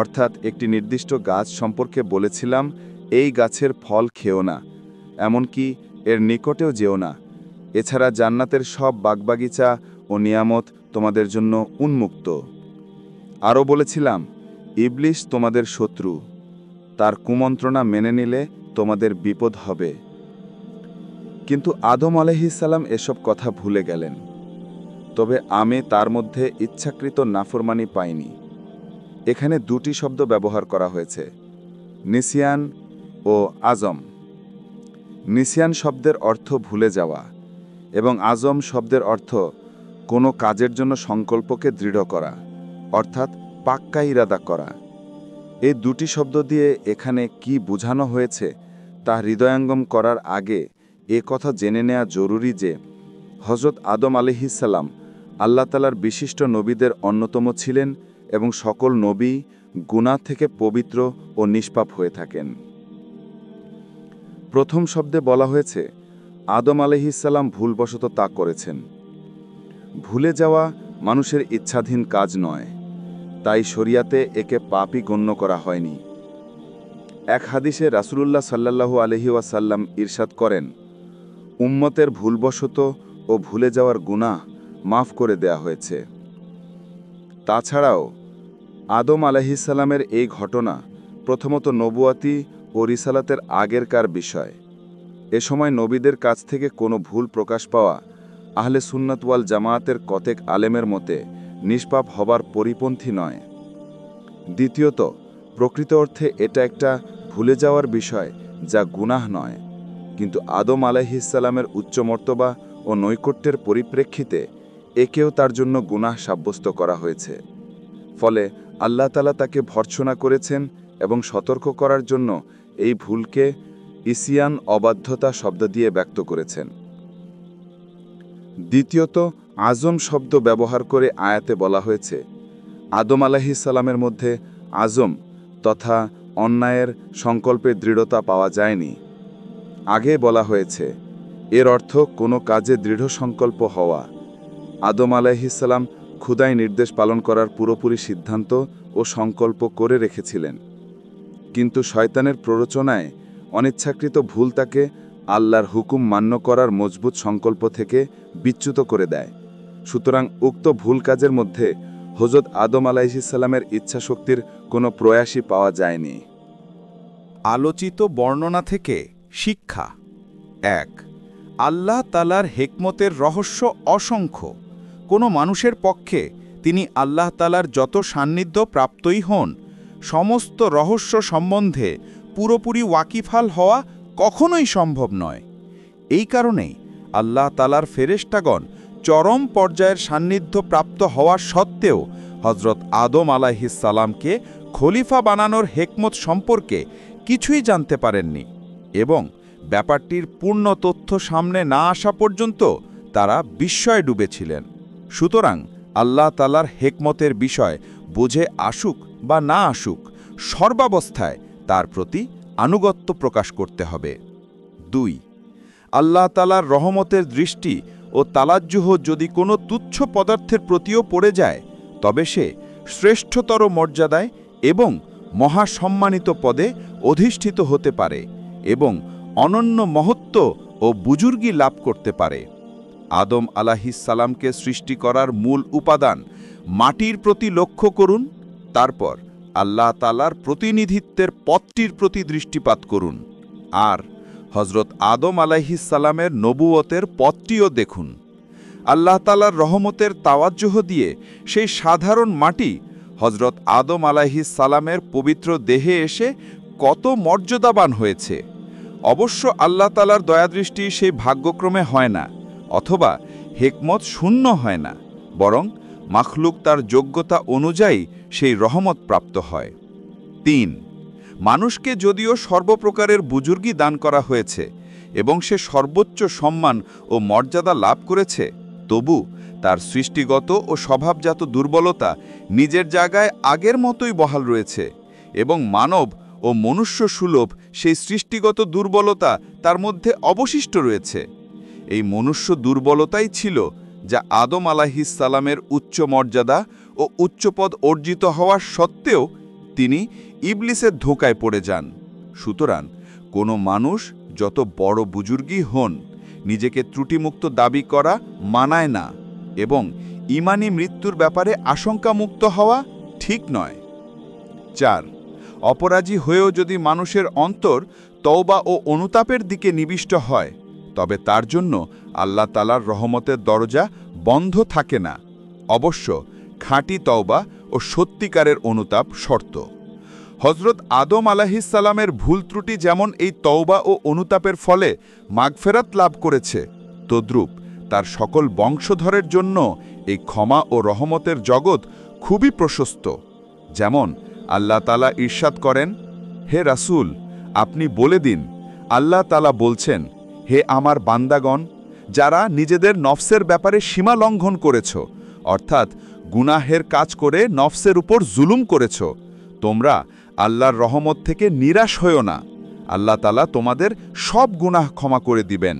অর্থাৎ একটি নির্দিষ্ট গাছ সম্পর্কে বলেছিলাম, এই গাছের ফল খেও না, এমনকি এর নিকটেও যেও না। এছাড়া জান্নাতের সব বাগবাগিচা ও নিয়ামত তোমাদের জন্য উন্মুক্ত। আরও বলেছিলাম, ইবলিস তোমাদের শত্রু, তার কুমন্ত্রণা মেনে নিলে তোমাদের বিপদ হবে। কিন্তু আদম আলাইহিসসালাম এসব কথা ভুলে গেলেন, তবে আমি তার মধ্যে ইচ্ছাকৃত নাফরমানি পাইনি। এখানে দুটি শব্দ ব্যবহার করা হয়েছে, নিসিয়ান ও আজম। নিসিয়ান শব্দের অর্থ ভুলে যাওয়া এবং আজম শব্দের অর্থ কোনো কাজের জন্য সংকল্পকে দৃঢ় করা, অর্থাৎ পাক্কা ইরাদা করা। এই দুটি শব্দ দিয়ে এখানে কি বোঝানো হয়েছে তা হৃদয়ঙ্গম করার আগে এ কথা জেনে নেওয়া জরুরি যে হযরত আদম আলাইহিসসালাম আল্লাহ তাআলার বিশিষ্ট নবীদের অন্যতম ছিলেন এবং সকল নবী গুনাহ থেকে পবিত্র ও নিষ্পাপ হয়ে থাকেন। প্রথম শব্দে বলা হয়েছে আদম আলাইহিসসালাম ভুলবশত তা করেছেন। ভুলে যাওয়া মানুষের ইচ্ছাধীন কাজ নয়, তাই শরিয়াতে একে পাপই গণ্য করা হয়নি। এক হাদিসে রাসূলুল্লাহ সাল্লাল্লাহু আলাইহি ওয়াসাল্লাম ইরশাদ করেন, উম্মতের ভুলবশত ও ভুলে যাওয়ার গুনাহ মাফ করে দেয়া হয়েছে। তাছাড়াও আদম আলাইহিসসালামের এই ঘটনা প্রথমত নবুয়াতি ও রিসালাতের আগেরকার বিষয়। এ সময় নবীদের কাছ থেকে কোনো ভুল প্রকাশ পাওয়া আহলে সুন্নাত ওয়াল জামায়াতের কতেক আলেমের মতে নিষ্পাপ হবার পরিপন্থী নয়। দ্বিতীয়ত, প্রকৃত অর্থে এটা একটা ভুলে যাওয়ার বিষয় যা গুনাহ নয়, কিন্তু আদম আলাইহিসসালামের উচ্চ মর্তবা ও নৈকট্যের পরিপ্রেক্ষিতে একেও তার জন্য গুনাহ সাব্যস্ত করা হয়েছে। ফলে আল্লাহ তাআলা তাকে ভর্ৎসনা করেছেন এবং সতর্ক করার জন্য এই ভুলকে ইসিয়ান অবাধ্যতা শব্দ দিয়ে ব্যক্ত করেছেন। দ্বিতীয়ত, আজম শব্দ ব্যবহার করে আয়াতে বলা হয়েছে আদম আলাইহিসসালামের মধ্যে আজম তথা অন্যায়ের সংকল্পের দৃঢ়তা পাওয়া যায়নি। আগে বলা হয়েছে এর অর্থ কোনো কাজে দৃঢ় সংকল্প হওয়া। আদম আলাইহিসসালাম খুদাই নির্দেশ পালন করার পুরোপুরি সিদ্ধান্ত ও সংকল্প করে রেখেছিলেন, কিন্তু শয়তানের প্ররোচনায় অনিচ্ছাকৃত ভুল তাকে আল্লাহর হুকুম মান্য করার মজবুত সংকল্প থেকে বিচ্যুত করে দেয়। সুতরাং উক্ত ভুল কাজের মধ্যে হযরত আদম আলাইহিসসালামের ইচ্ছাশক্তির কোনো প্রয়াসই পাওয়া যায়নি। আলোচিত বর্ণনা থেকে শিক্ষা। ১. আল্লাহ তাআলার হিকমতের রহস্য অসংখ্য। কোনো মানুষের পক্ষে তিনি আল্লাহ তাআলার যত সান্নিধ্য প্রাপ্তই হন, সমস্ত রহস্য সম্বন্ধে পুরোপুরি ওয়াকিফাল হওয়া কখনোই সম্ভব নয়। এই কারণেই আল্লাহ তাআলার ফেরেশতাগণ চরম পর্যায়ের সান্নিধ্য প্রাপ্ত হওয়া সত্ত্বেও হযরত আদম আলাইহিসসালামকে খলিফা বানানোর হিকমত সম্পর্কে কিছুই জানতে পারেননি এবং ব্যাপারটির পূর্ণ তথ্য সামনে না আসা পর্যন্ত তারা বিস্ময়ে ডুবেছিলেন। সুতরাং আল্লাহ তাআলার হিকমতের বিষয় বুঝে আসুক বা না আসুক, সর্বাবস্থায় তার প্রতি আনুগত্য প্রকাশ করতে হবে। ২. আল্লাহ তাআলার রহমতের দৃষ্টি ও তালাজ্জুহ যদি কোনো তুচ্ছ পদার্থের প্রতিও পড়ে যায়, তবে সে শ্রেষ্ঠতর মর্যাদায় এবং মহাসম্মানিত পদে অধিষ্ঠিত হতে পারে এবং অনন্য মহত্ব ও বুজুর্গি লাভ করতে পারে। আদম আলাইহিসসালামকে সৃষ্টি করার মূল উপাদান মাটির প্রতি লক্ষ্য করুন, তারপর আল্লাহ তাআলার প্রতিনিধিত্বের পথটির প্রতি দৃষ্টিপাত করুন, আর হযরত আদম আলাইহিসসালামের নবুয়তের পথটিও দেখুন। আল্লাহ তাআলার রহমতের তাওয়াজ্জুহ দিয়ে সেই সাধারণ মাটি হযরত আদম আলাইহিসসালামের পবিত্র দেহে এসে কত মর্যাদাবান হয়েছে। অবশ্য আল্লাহ তাআলার দয়াদৃষ্টি সেই ভাগ্যক্রমে হয় না, অথবা হিকমত শূন্য হয় না, বরং মাখলুক তার যোগ্যতা অনুযায়ী সেই রহমত প্রাপ্ত হয়। ৩. মানুষকে যদিও সর্বপ্রকারের বুজুর্গি দান করা হয়েছে এবং সে সর্বোচ্চ সম্মান ও মর্যাদা লাভ করেছে, তবু তার সৃষ্টিগত ও স্বভাবজাত দুর্বলতা নিজের জায়গায় আগের মতোই বহাল রয়েছে এবং মানব ও মনুষ্য সুলভ সেই সৃষ্টিগত দুর্বলতা তার মধ্যে অবশিষ্ট রয়েছে। এই মনুষ্য দুর্বলতাই ছিল যা আদম আলাইহিসসালামের উচ্চ মর্যাদা ও উচ্চপদ অর্জিত হওয়ার সত্ত্বেও তিনি ইবলিসের ধোঁকায় পড়ে যান। সুতরাং কোনো মানুষ যত বড় বুজুর্গই হন, নিজেকে ত্রুটিমুক্ত দাবি করা মানায় না এবং ঈমানি মৃত্যুর ব্যাপারে আশঙ্কামুক্ত হওয়া ঠিক নয়। ৪. অপরাজী হয়েও যদি মানুষের অন্তর তওবা ও অনুতাপের দিকে নিবিষ্ট হয়, তবে তার জন্য আল্লাহ তাআলার রহমতের দরজা বন্ধ থাকে না। অবশ্য খাঁটি তওবা ও সত্যিকারের অনুতাপ শর্ত। হযরত আদম আলাইহিসসালামের ভুল ত্রুটি যেমন এই তওবা ও অনুতাপের ফলে মাগফেরাত লাভ করেছে, তদ্রূপ তার সকল বংশধরের জন্য এই ক্ষমা ও রহমতের জগৎ খুবই প্রশস্ত। যেমন আল্লাহ তাআলা ইরশাদ করেন, হে রাসূল, আপনি বলে দিন, আল্লাহ তাআলা বলছেন, হে আমার বান্দাগণ, যারা নিজেদের নফসের ব্যাপারে সীমা লঙ্ঘন করেছ, অর্থাৎ গুনাহের কাজ করে নফসের উপর জুলুম করেছ, তোমরা আল্লাহর রহমত থেকে নিরাশ হও না। আল্লাহ তাআলা তোমাদের সব গুনাহ ক্ষমা করে দিবেন।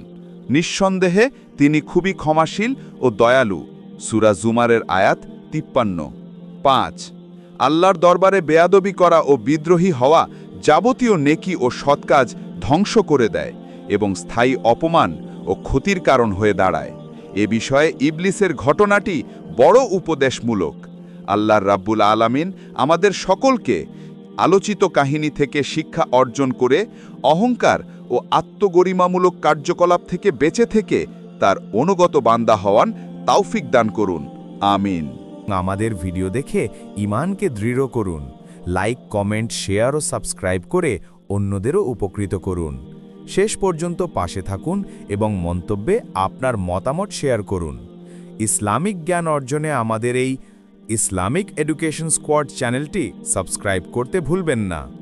নিঃসন্দেহে তিনি খুবই ক্ষমাশীল ও দয়ালু। সূরা জুমারের আয়াত 53। 5 আল্লাহর দরবারে বেয়াদবি করা ও বিদ্রোহী হওয়া যাবতীয় নেকি ও সৎকাজ ধ্বংস করে দেয় এবং স্থায়ী অপমান ও ক্ষতির কারণ হয়ে দাঁড়ায়। এ বিষয়ে ইবলিসের ঘটনাটি বড় উপদেশমূলক। আল্লাহর রাব্বুল আলামিন আমাদের সকলকে আলোচিত কাহিনী থেকে শিক্ষা অর্জন করে অহংকার ও আত্মগরিমামূলক কার্যকলাপ থেকে বেঁচে থেকে তার অনুগত বান্দা হওয়ান তৌফিক দান করুন। আমিন। আমাদের ভিডিও দেখে ঈমানকে দৃঢ় করুন। লাইক, কমেন্ট, শেয়ার ও সাবস্ক্রাইব করে অন্যদেরও উপকৃত করুন। শেষ পর্যন্ত পাশে থাকুন এবং মন্তব্যে আপনার মতামত শেয়ার করুন। ইসলামিক জ্ঞান অর্জনে আমাদের এই ইসলামিক এডুকেশন স্কোয়াড চ্যানেলটি সাবস্ক্রাইব করতে ভুলবেন না।